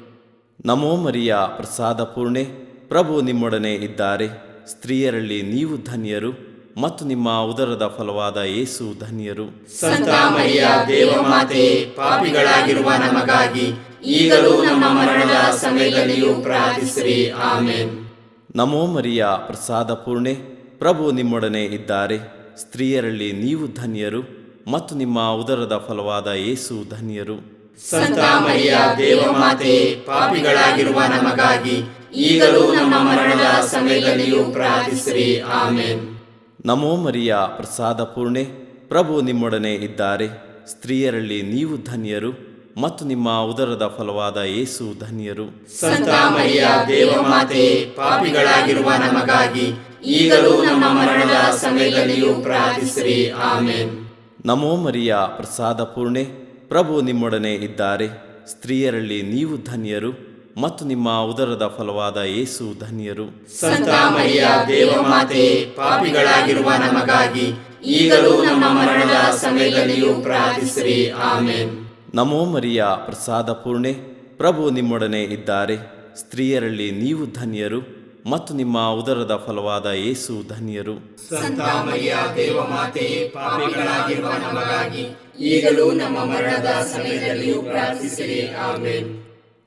ನಮೋ ಮರಿಯ ಪ್ರಸಾದ ಪೂರ್ಣೆ, ಪ್ರಭು ನಿಮ್ಮೊಡನೆ ಇದ್ದಾರೆ. ಸ್ತ್ರೀಯರಲ್ಲಿ ನೀವು ಧನ್ಯರು ಮತ್ತು ನಿಮ್ಮ ಉದರದ ಫಲವಾದ ಯೇಸು ಧನ್ಯರು.
ಸಂತ ಮರಿಯ ದೇವಮಾತೆಯೇ, ಪಾಪಿಗಳಾಗಿರುವ ನಮಗಾಗಿ ಈಗಲೂ ನಮ್ಮ ಮರಣದ ಸಮಯದಲ್ಲಿಯೂ ಪ್ರಾರ್ಥಿಸಿರಿ. ಆಮೆನ್.
ನಮೋ ಮರಿಯ ಪ್ರಸಾದ ಪೂರ್ಣೆ, ಪ್ರಭು ನಿಮ್ಮೊಡನೆ ಇದ್ದಾರೆ. ಸ್ತ್ರೀಯರಲ್ಲಿ ನೀವು ಧನ್ಯರು ಮತ್ತು ನಿಮ್ಮ ಉದರದ ಫಲವಾದ ಯೇಸು ಧನ್ಯರು.
ಸಂತ ಮರಿಯ ದೇವಮಾತೆಯೇ, ಪಾಪಿಗಳಾಗಿರುವ ನಮಗಾಗಿ ಈಗಲೂ ನಮ್ಮ ಮರಣದ ಸಮಯದಲ್ಲಿಯೂ ಪ್ರಾರ್ಥಿಸಿರಿ. ಆಮೆನ್.
ನಮೋ ಮರಿಯ ಪ್ರಸಾದ ಪೂರ್ಣೆ, ಪ್ರಭು ನಿಮ್ಮೊಡನೆ ಇದ್ದಾರೆ. ಸ್ತ್ರೀಯರಲ್ಲಿ ನೀವು ಧನ್ಯರು ಮತ್ತು ನಿಮ್ಮ ಉದರದ ಫಲವಾದ ಯೇಸು ಧನ್ಯರು.
ಸಂತ ಮರಿಯ ದೇವಮಾತೆಯೇ, ಪಾಪಿಗಳಾಗಿರುವ ನಮಗಾಗಿ ಈಗಲೂ ನಮ್ಮ ಮರಣದ ಸಮಯದಲ್ಲಿಯೂ ಪ್ರಾರ್ಥಿಸಿರಿ. ಆಮೆನ್.
ನಮೋ ಮರಿಯ ಪ್ರಸಾದ ಪೂರ್ಣೆ, ಪ್ರಭು ನಿಮ್ಮೊಡನೆ ಇದ್ದಾರೆ. ಸ್ತ್ರೀಯರಲ್ಲಿ ನೀವು ಧನ್ಯರು ಮತ್ತು ನಿಮ್ಮ ಉದರದ ಫಲವಾದ ಯೇಸು ಧನ್ಯರು.
ಸಂತ ಮರಿಯ ದೇವಮಾತೆಯೇ, ಪಾಪಿಗಳಾಗಿರುವ ನಮಗಾಗಿ ಈಗಲೂ ನಮ್ಮ ಮರಣದ ಸಮಯದಲ್ಲಿಯೂ ಪ್ರಾರ್ಥಿಸಿರಿ. ಆಮೆನ್.
ನಮೋ ಮರಿಯ ಪ್ರಸಾದ ಪೂರ್ಣೆ, ಪ್ರಭು ನಿಮ್ಮೊಡನೆ ಇದ್ದಾರೆ. ಸ್ತ್ರೀಯರಲ್ಲಿ ನೀವು ಧನ್ಯರು ಮತ್ತು ನಿಮ್ಮ ಉದರದ ಫಲವಾದ ಯೇಸು ಧನ್ಯರು.
ಸಂತ ಮರಿಯ ದೇವಮಾತೆಯೇ, ಪಾಪಿಗಳಾಗಿರುವ ನಮಗಾಗಿ ಈಗಲೂ ನಮ್ಮ ಮರಣದ ಸಮಯದಲ್ಲಿಯೂ ಪ್ರಾರ್ಥಿಸಿರಿ. ಆಮೆನ್.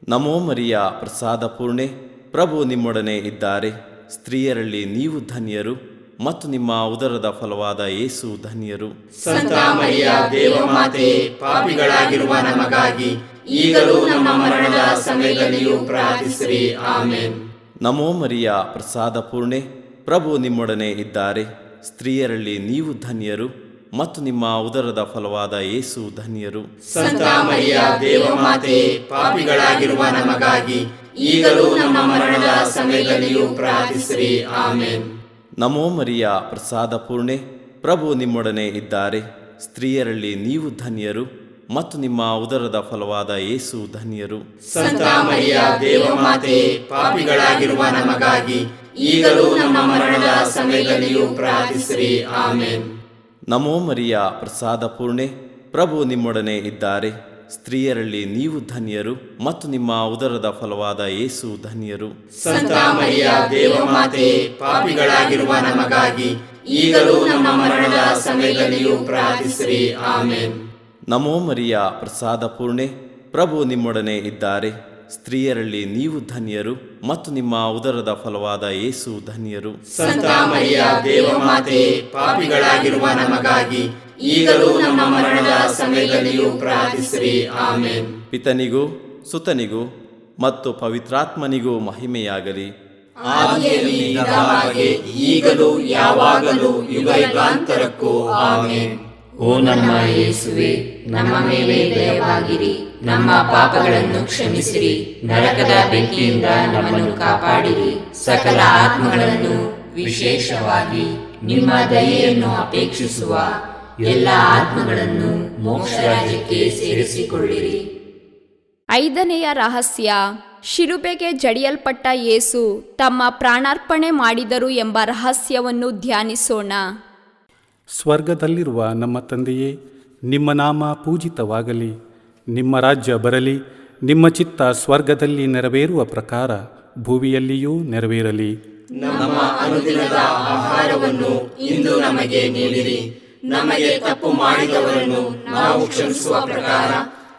ನಮೋ ಮರಿಯ ಪ್ರಸಾದ ಪೂರ್ಣೆ, ಪ್ರಭು ನಿಮ್ಮೊಡನೆ ಇದ್ದಾರೆ. ಸ್ತ್ರೀಯರಲ್ಲಿ ನೀವು ಧನ್ಯರು ಮತ್ತು ನಿಮ್ಮ ಉದರದ ಫಲವಾದ ಯೇಸು ಧನ್ಯರು.
ಸಂತ ಮರಿಯ ದೇವಮಾತೆಯೇ, ಪಾಪಿಗಳಾಗಿರುವ ನಮಗಾಗಿ ಈಗಲೂ ನಮ್ಮ ಮರಣದ ಸಮಯದಲ್ಲಿಯೂ ಪ್ರಾರ್ಥಿಸಿರಿ. ಆಮೆನ್.
ನಮೋ ಮರಿಯ ಪ್ರಸಾದ ಪೂರ್ಣೆ, ಪ್ರಭು ನಿಮ್ಮೊಡನೆ ಇದ್ದಾರೆ. ಸ್ತ್ರೀಯರಲ್ಲಿ ನೀವು ಧನ್ಯರು ಮತ್ತು ನಿಮ್ಮ ಉದರದ ಫಲವಾದ ಯೇಸು ಧನ್ಯರು.
ಸಂತ ಮರಿಯ ದೇವಮಾತೆಯೇ, ಪಾಪಿಗಳಾಗಿರುವ ನಮಗಾಗಿ ಈಗಲೂ ನಮ್ಮ ಮರಣದ ಸಮಯದಲ್ಲಿಯೂ ಪ್ರಾರ್ಥಿಸಿರಿ. ಆಮೆನ್.
ನಮೋ ಮರಿಯ ಪ್ರಸಾದ ಪೂರ್ಣೆ, ಪ್ರಭು ನಿಮ್ಮೊಡನೆ ಇದ್ದಾರೆ. ಸ್ತ್ರೀಯರಲ್ಲಿ ನೀವು ಧನ್ಯರು ಮತ್ತು ನಿಮ್ಮ ಉದರದ ಫಲವಾದ ಯೇಸು ಧನ್ಯರು.
ಸಂತ ಮರಿಯ ದೇವಮಾತೆಯೇ, ಪಾಪಿಗಳಾಗಿರುವ ನಮಗಾಗಿ ಈಗಲೂ ನಮ್ಮ ಮರಣದ ಸಮಯದಲ್ಲಿಯೂ ಪ್ರಾರ್ಥಿಸಿರಿ. ಆಮೆನ್.
ನಮೋ ಮರಿಯ ಪ್ರಸಾದ ಪೂರ್ಣೆ, ಪ್ರಭು ನಿಮ್ಮೊಡನೆ ಇದ್ದಾರೆ. ಸ್ತ್ರೀಯರಲ್ಲಿ ನೀವು ಧನ್ಯರು ಮತ್ತು ನಿಮ್ಮ ಉದರದ ಫಲವಾದ ಯೇಸು ಧನ್ಯರು.
ಸಂತ ಮರಿಯ ದೇವಮಾತೆಯೇ, ಪಾಪಿಗಳಾಗಿರುವ ನಮಗಾಗಿ ಈಗಲೂ ನಮ್ಮ ಮರಣದ ಸಮಯದಲ್ಲಿಯೂ ಪ್ರಾರ್ಥಿಸಿರಿ. ಆಮೆನ್.
ನಮೋ ಮರಿಯ ಪ್ರಸಾದ ಪೂರ್ಣೆ, ಪ್ರಭು ನಿಮ್ಮೊಡನೆ ಇದ್ದಾರೆ. ಸ್ತ್ರೀಯರಲ್ಲಿ ನೀವು ಧನ್ಯರು ಮತ್ತು ನಿಮ್ಮ ಉದರದ ಫಲವಾದ ಯೇಸು ಧನ್ಯರು.
ಸಂತ ಮರಿಯ ದೇವಮಾತೆಯೇ, ಪಾಪಿಗಳಾಗಿರುವ ನಮಗಾಗಿ ಈಗಲೂ ನಮ್ಮ ಮರಣದ ಸಮಯದಲ್ಲಿಯೂ ಪ್ರಾರ್ಥಿಸಿರಿ. ಆಮೆನ್.
ಪಿತನಿಗೂ ಸುತನಿಗೂ ಮತ್ತು ಪವಿತ್ರಾತ್ಮನಿಗೂ ಮಹಿಮೆಯಾಗಲಿ.
ಆದಿಯಲ್ಲಿ ಇದ್ದ ಹಾಗೆ ಈಗಲೂ ಯಾವಾಗಲೂ ಯುಗಯುಗಾಂತರಕ್ಕೂ. ಆಮೆನ್.
ಓ ನಮ್ಮ ಯೇಸುವೆ, ನಮ್ಮ ಮೇಲೆ ದಯವಾಗಿರಿ, ನಮ್ಮ ಪಾಪಗಳನ್ನು ಕ್ಷಮಿಸಿರಿ, ನರಕದ ಬೆಂಕಿಯಿಂದ ನಮ್ಮನ್ನು ಕಾಪಾಡಿರಿ, ಸಕಲ ಆತ್ಮಗಳನ್ನು ವಿಶೇಷವಾಗಿ ನಿಮ್ಮ ದಯೆಯನ್ನು ಅಪೇಕ್ಷಿಸುವ ಎಲ್ಲ ಆತ್ಮಗಳನ್ನು ಮೋಕ್ಷ ರಾಜ್ಯಕ್ಕೆ ಸೇರಿಸಿಕೊಳ್ಳಿರಿ.
ಐದನೆಯ ರಹಸ್ಯ, ಶಿಲುಬೆಗೆ ಜಡಿಯಲ್ಪಟ್ಟ ಯೇಸು ತಮ್ಮ ಪ್ರಾಣಾರ್ಪಣೆ ಮಾಡಿದರು ಎಂಬ ರಹಸ್ಯವನ್ನು ಧ್ಯಾನಿಸೋಣ.
ಸ್ವರ್ಗದಲ್ಲಿರುವ ನಮ್ಮ ತಂದೆಯೇ, ನಿಮ್ಮ ನಾಮ ಪೂಜಿತವಾಗಲಿ, ನಿಮ್ಮ ರಾಜ್ಯ ಬರಲಿ, ನಿಮ್ಮ ಚಿತ್ತ ಸ್ವರ್ಗದಲ್ಲಿ ನೆರವೇರುವ ಪ್ರಕಾರ ಭೂಮಿಯಲ್ಲಿಯೂ ನೆರವೇರಲಿ.
ನಮ್ಮ ಅನುದಿನದ ಆಹಾರವನ್ನು ಇಂದು ನಮಗೆ ನೀಡಿರಿ. ನಮಗೆ ತಪ್ಪು ಮಾಡಿದವರನ್ನು ನಾವು ಕ್ಷಮಿಸುವ ಪ್ರಕಾರ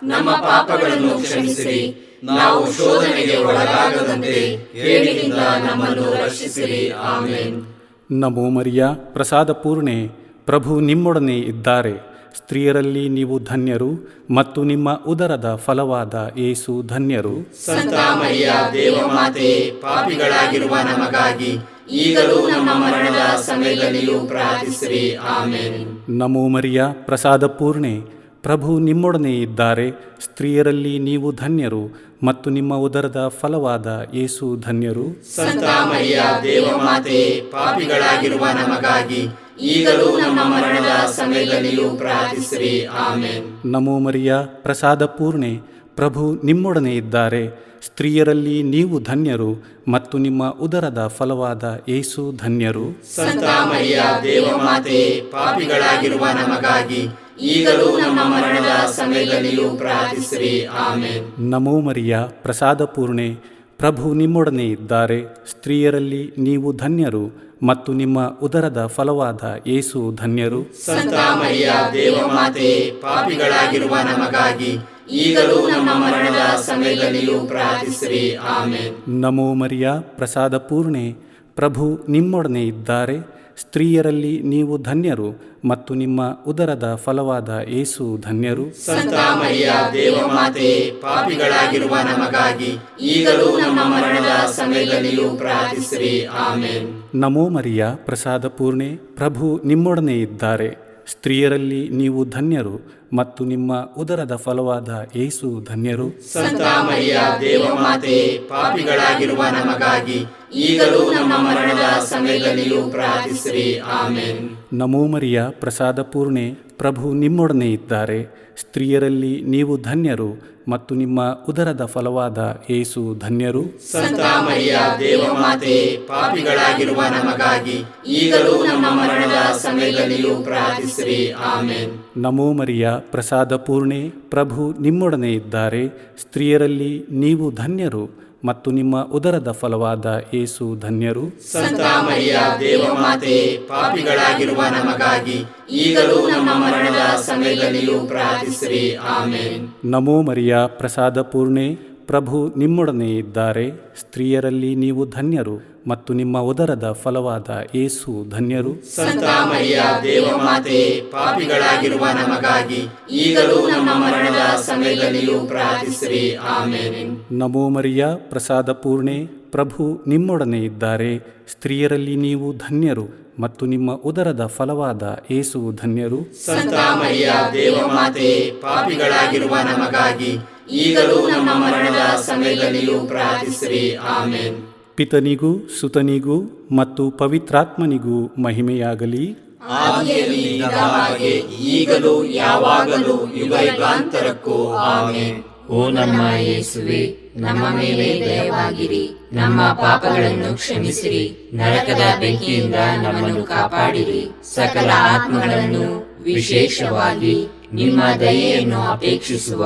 ನಮ್ಮ ಪಾಪಗಳನ್ನು ಕ್ಷಮಿಸಿರಿ. ನಾವು ಶೋಧನೆಗೆ ಒಳಗಾಗದಂತೆ ಕೇಡಿನಿಂದ ನಮ್ಮನ್ನು ರಕ್ಷಿಸಿರಿ. ಆಮೆನ್.
ನಮೋ ಮರಿಯ ಪ್ರಸಾದ ಪೂರ್ಣೆ, ಪ್ರಭು ನಿಮ್ಮೊಡನೆ ಇದ್ದಾರೆ. ಸ್ತ್ರೀಯರಲ್ಲಿ ನೀವು ಧನ್ಯರು ಮತ್ತು ನಿಮ್ಮ ಉದರದ ಫಲವಾದ ಯೇಸು ಧನ್ಯರು.
ಸಂತ ಮರಿಯ ದೇವಮಾತೆಯೇ, ಪಾಪಿಗಳಾಗಿರುವ ನಮಗಾಗಿ ಈಗಲೂ ನಮ್ಮ ಮರಣದ ಸಮಯದಲ್ಲಿಯೂ ಪ್ರಾರ್ಥಿಸಿರಿ. ಆಮೆನ್.
ನಮೋ ಮರಿಯ, ಪ್ರಸಾದ ಪೂರ್ಣೆ, ಪ್ರಭು ನಿಮ್ಮೊಡನೆ ಇದ್ದಾರೆ. ಸ್ತ್ರೀಯರಲ್ಲಿ ನೀವು ಧನ್ಯರು ಮತ್ತು ನಿಮ್ಮ ಉದರದ ಫಲವಾದ ಯೇಸು ಧನ್ಯರು.
ಸಂತ ಮರಿಯ ದೇವಮಾತೆಯೇ, ಪಾಪಿಗಳಾಗಿರುವ ನಮಗಾಗಿ ಈಗಲೂ ನಮ್ಮ ಮರಣದ ಸಮಯದಲ್ಲಿಯೂ ಪ್ರಾರ್ಥಿಸಿರಿ. ಆಮೆನ್.
ನಮೋ ಮರಿಯ, ಪ್ರಸಾದ ಪೂರ್ಣೆ, ಪ್ರಭು ನಿಮ್ಮೊಡನೆ ಇದ್ದಾರೆ. ಸ್ತ್ರೀಯರಲ್ಲಿ ನೀವು ಧನ್ಯರು ಮತ್ತು ನಿಮ್ಮ ಉದರದ ಫಲವಾದ ಯೇಸು ಧನ್ಯರು.
ಸಂತ ಮರಿಯ ದೇವಮಾತೆಯೇ, ಪಾಪಿಗಳಾಗಿರುವ ನಮಗಾಗಿ ಈಗಲೂ ನಮ್ಮ ಮರಣದ ಸಮಯದಲ್ಲಿಯೂ ಪ್ರಾರ್ಥಿಸಿರಿ. ಆಮೆನ್.
ನಮೋ ಮರಿಯ, ಪ್ರಸಾದ ಪೂರ್ಣೆ, ಪ್ರಭು ನಿಮ್ಮೊಡನೆ ಇದ್ದಾರೆ. ಸ್ತ್ರೀಯರಲ್ಲಿ ನೀವು ಧನ್ಯರು ಮತ್ತು ನಿಮ್ಮ ಉದರದ ಫಲವಾದ ಯೇಸು ಧನ್ಯರು.
ಸಂತ ಮರಿಯ ದೇವಮಾತೆಯೇ, ಪಾಪಿಗಳಾಗಿರುವ ನಮಗಾಗಿ ಈಗಲೂ ನಮ್ಮ ಮರಣದ ಸಮಯದಲ್ಲಿಯೂ ಪ್ರಾರ್ಥಿಸಿರಿ. ಆಮೆನ್.
ನಮೋ ಮರಿಯ, ಪ್ರಸಾದ ಪೂರ್ಣೆ, ಪ್ರಭು ನಿಮ್ಮೊಡನೆ ಇದ್ದಾರೆ. ಸ್ತ್ರೀಯರಲ್ಲಿ ನೀವು ಧನ್ಯರು ಮತ್ತು ನಿಮ್ಮ ಉದರದ ಫಲವಾದ ಯೇಸು ಧನ್ಯರು.
ಸಂತ ಮರಿಯ ದೇವಮಾತೆಯೇ, ಪಾಪಿಗಳಾಗಿರುವ ನಮಗಾಗಿ ಈಗಲೂ ನಮ್ಮ ಮರಣದ ಸಮಯದಲ್ಲಿಯೂ ಪ್ರಾರ್ಥಿಸಿರಿ. ಆಮೆನ್.
ನಮೋ ಮರಿಯ, ಪ್ರಸಾದ ಪೂರ್ಣೆ, ಪ್ರಭು ನಿಮ್ಮೊಡನೆ ಇದ್ದಾರೆ. ಸ್ತ್ರೀಯರಲ್ಲಿ ನೀವು ಧನ್ಯರು ಮತ್ತು ನಿಮ್ಮ ಉದರದ ಫಲವಾದ ಯೇಸು ಧನ್ಯರು.
ಸಂತ ಮರಿಯ ದೇವಮಾತೆಯೇ, ಪಾಪಿಗಳಾಗಿರುವ ನಮಗಾಗಿ ಈಗಲೂ ನಮ್ಮ ಮರಣದ ಸಮಯದಲ್ಲಿಯೂ ಪ್ರಾರ್ಥಿಸಿರಿ. ಆಮೆನ್.
ನಮೋ ಮರಿಯ, ಪ್ರಸಾದ ಪೂರ್ಣೆ, ಪ್ರಭು ನಿಮ್ಮೊಡನೆ ಇದ್ದಾರೆ. ಸ್ತ್ರೀಯರಲ್ಲಿ ನೀವು ಧನ್ಯರು ಮತ್ತು ನಿಮ್ಮ ಉದರದ ಫಲವಾದ ಯೇಸು ಧನ್ಯರು.
ಸಂತ ಮರಿಯ ದೇವಮಾತೆಯೇ, ಪಾಪಿಗಳಾಗಿರುವ ನಮಗಾಗಿ ಈಗಲೂ ನಮ್ಮ ಮರಣದ ಸಮಯದಲ್ಲಿಯೂ ಪ್ರಾರ್ಥಿಸಿರಿ. ಆಮೆನ್.
ನಮೋ ಮರಿಯ, ಪ್ರಸಾದ ಪೂರ್ಣೆ, ಪ್ರಭು ನಿಮ್ಮೊಡನೆ ಇದ್ದಾರೆ. ಸ್ತ್ರೀಯರಲ್ಲಿ ನೀವು ಧನ್ಯರು ಮತ್ತು ನಿಮ್ಮ ಉದರದ ಫಲವಾದ ಯೇಸು ಧನ್ಯರು.
ಸಂತ ಮರಿಯ ದೇವಮಾತೆಯೇ, ಪಾಪಿಗಳಾಗಿರುವ ನಮಗಾಗಿ ಈಗಲೂ ನಮ್ಮ ಮರಣದ ಸಮಯದಲ್ಲಿಯೂ ಪ್ರಾರ್ಥಿಸಿರಿ. ಆಮೆನ್.
ನಮೋ ಮರಿಯ, ಪ್ರಸಾದ ಪೂರ್ಣೆ, ಪ್ರಭು ನಿಮ್ಮೊಡನೆ ಇದ್ದಾರೆ. ಸ್ತ್ರೀಯರಲ್ಲಿ ನೀವು ಧನ್ಯರು ಮತ್ತು ನಿಮ್ಮ ಉದರದ ಫಲವಾದ ಯೇಸು ಧನ್ಯರು.
ಸಂತ ಮರಿಯ ದೇವಮಾತೆಯೇ, ಪಾಪಿಗಳಾಗಿರುವ ನಮಗಾಗಿ ಈಗಲೂ ನಮ್ಮ ಮರಣದ ಸಮಯದಲ್ಲಿಯೂ ಪ್ರಾರ್ಥಿಸಿರಿ. ಆಮೆನ್.
ನಮೋ ಮರಿಯ, ಪ್ರಸಾದ ಪೂರ್ಣೆ, ಪ್ರಭು ನಿಮ್ಮೊಡನೆ ಇದ್ದಾರೆ. ಸ್ತ್ರೀಯರಲ್ಲಿ ನೀವು ಧನ್ಯರು ಮತ್ತು ನಿಮ್ಮ ಉದರದ ಫಲವಾದ ಯೇಸು ಧನ್ಯರು.
ಸಂತ ಮರಿಯ ದೇವಮಾತೆಯೇ, ಪಾಪಿಗಳಾಗಿರುವ ನಮಗಾಗಿ ಈಗಲೂ ನಮ್ಮ ಮರಣದ ಸಮಯದಲ್ಲಿಯೂ ಪ್ರಾರ್ಥಿಸಿರಿ. ಆಮೆನ್.
ಪಿತನಿಗೂ ಸುತನಿಗೂ ಮತ್ತು ಪವಿತ್ರಾತ್ಮನಿಗೂ ಮಹಿಮೆಯಾಗಲಿ.
ಆದಿಯಲ್ಲಿ ಇದ್ದ ಹಾಗೆ ಈಗಲೂ ಯಾವಾಗಲೂ ಯುಗಯುಗಾಂತರಕ್ಕೂ. ಆಮೆನ್.
ಓ ನಮ್ಮ ಯೇಸುವೆ, ನಮ್ಮ ಮೇಲೆ ದಯವಾಗಿರಿ. ನಮ್ಮ ಪಾಪಗಳನ್ನು ಕ್ಷಮಿಸಿರಿ. ನರಕದ ಬೆಂಕಿಯಿಂದ ನಮ್ಮನ್ನು ಕಾಪಾಡಿರಿ. ಸಕಲ ಆತ್ಮಗಳನ್ನು, ವಿಶೇಷವಾಗಿ ನಿಮ್ಮ ದಯೆಯನ್ನು ಅಪೇಕ್ಷಿಸುವ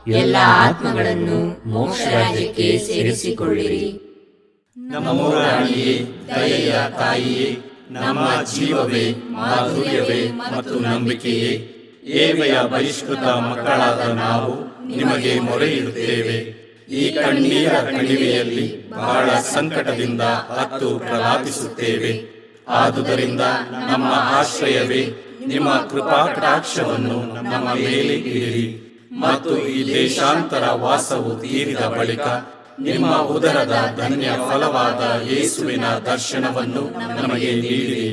ಎಲ್ಲ ಆತ್ಮಗಳನ್ನು ಮೋಕ್ಷ ರಾಜ್ಯಕ್ಕೆ ಸೇರಿಸಿಕೊಳ್ಳಿರಿ.
ನಮೋ ರಾಣಿಯೇ, ದಯೆಯ ತಾಯಿಯೇ, ನಮ್ಮ ಜೀವವೇ, ಮಾಧುರ್ಯವೇ ಮತ್ತು ನಂಬಿಕೆಯೇ, ಏವೆಯ ಬಹಿಷ್ಕೃತ ಮಕ್ಕಳಾದ ನಾವು ನಿಮಗೆ ಮೊರೆ ಇಡುತ್ತೇವೆ. ಈ ಕಣ್ಣೀರ ಕಣಿವೆಯಲ್ಲಿ ಬಹಳ ಸಂಕಟದಿಂದ ಅತ್ತು ಪ್ರಲಾಪಿಸುತ್ತೇವೆ. ಆದುದರಿಂದ ನಮ್ಮ ಆಶ್ರಯವೇ, ನಿಮ್ಮ ಕೃಪಾ ಕಟಾಕ್ಷವನ್ನು ನಮ್ಮ ಮೇಲೆ ಇಡಿರಿ ಮತ್ತು ಈ ದೇಶಾಂತರ ವಾಸವು ತೀರಿದ ಬಳಿಕ ನಿಮ್ಮ ಉದರದ ಧನ್ಯ ಫಲವಾದ ಯೇಸುವಿನ ದರ್ಶನವನ್ನು ನಮಗೆ ನೀಡಿರಿ.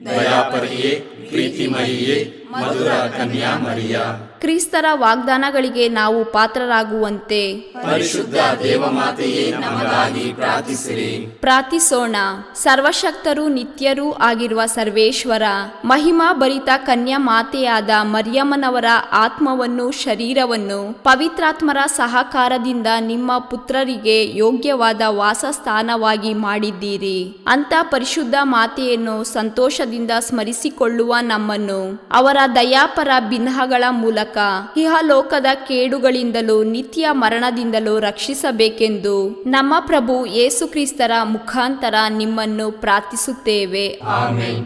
ದಯಾಪರಿಯೇ, ಪ್ರೀತಿಮಯಿಯೇ, ಮಧುರ ಕನ್ಯಾಮರಿಯ,
ಕ್ರಿಸ್ತರ ವಾಗ್ದಾನಗಳಿಗೆ ನಾವು ಪಾತ್ರರಾಗುವಂತೆ
ಪರಿಶುದ್ಧ ದೇವಮಾತೆಯೇ, ನಮಗಾಗಿ ಪ್ರಾರ್ಥಿಸಿರಿ.
ಪ್ರಾರ್ಥಿಸೋಣ. ಸರ್ವಶಕ್ತರೂ ನಿತ್ಯರೂ ಆಗಿರುವ ಸರ್ವೇಶ್ವರ, ಮಹಿಮಾ ಭರಿತ ಕನ್ಯಾ ಮಾತೆಯಾದ ಮರಿಯಮ್ಮನವರ ಆತ್ಮವನ್ನು, ಶರೀರವನ್ನು ಪವಿತ್ರಾತ್ಮರ ಸಹಕಾರದಿಂದ ನಿಮ್ಮ ಪುತ್ರರಿಗೆ ಯೋಗ್ಯವಾದ ವಾಸಸ್ಥಾನವಾಗಿ ಮಾಡಿದ್ದೀರಿ. ಅಂತ ಪರಿಶುದ್ಧ ಮಾತೆಯನ್ನು ಸಂತೋಷದಿಂದ ಸ್ಮರಿಸಿಕೊಳ್ಳುವ ನಮ್ಮನ್ನು ಅವರ ದಯಾಪರ ಬಿನ್ನಹಗಳ ಮೂಲಕ ಇಹಲೋಕದ ಕೇಡುಗಳಿಂದಲೂ ನಿತ್ಯ ಮರಣದಿಂದಲೂ ರಕ್ಷಿಸಬೇಕೆಂದು ನಮ್ಮ ಪ್ರಭು ಯೇಸು ಕ್ರಿಸ್ತರ ಮುಖಾಂತರ ನಿಮ್ಮನ್ನು ಪ್ರಾರ್ಥಿಸುತ್ತೇವೆ.
ಆಮೆನ್.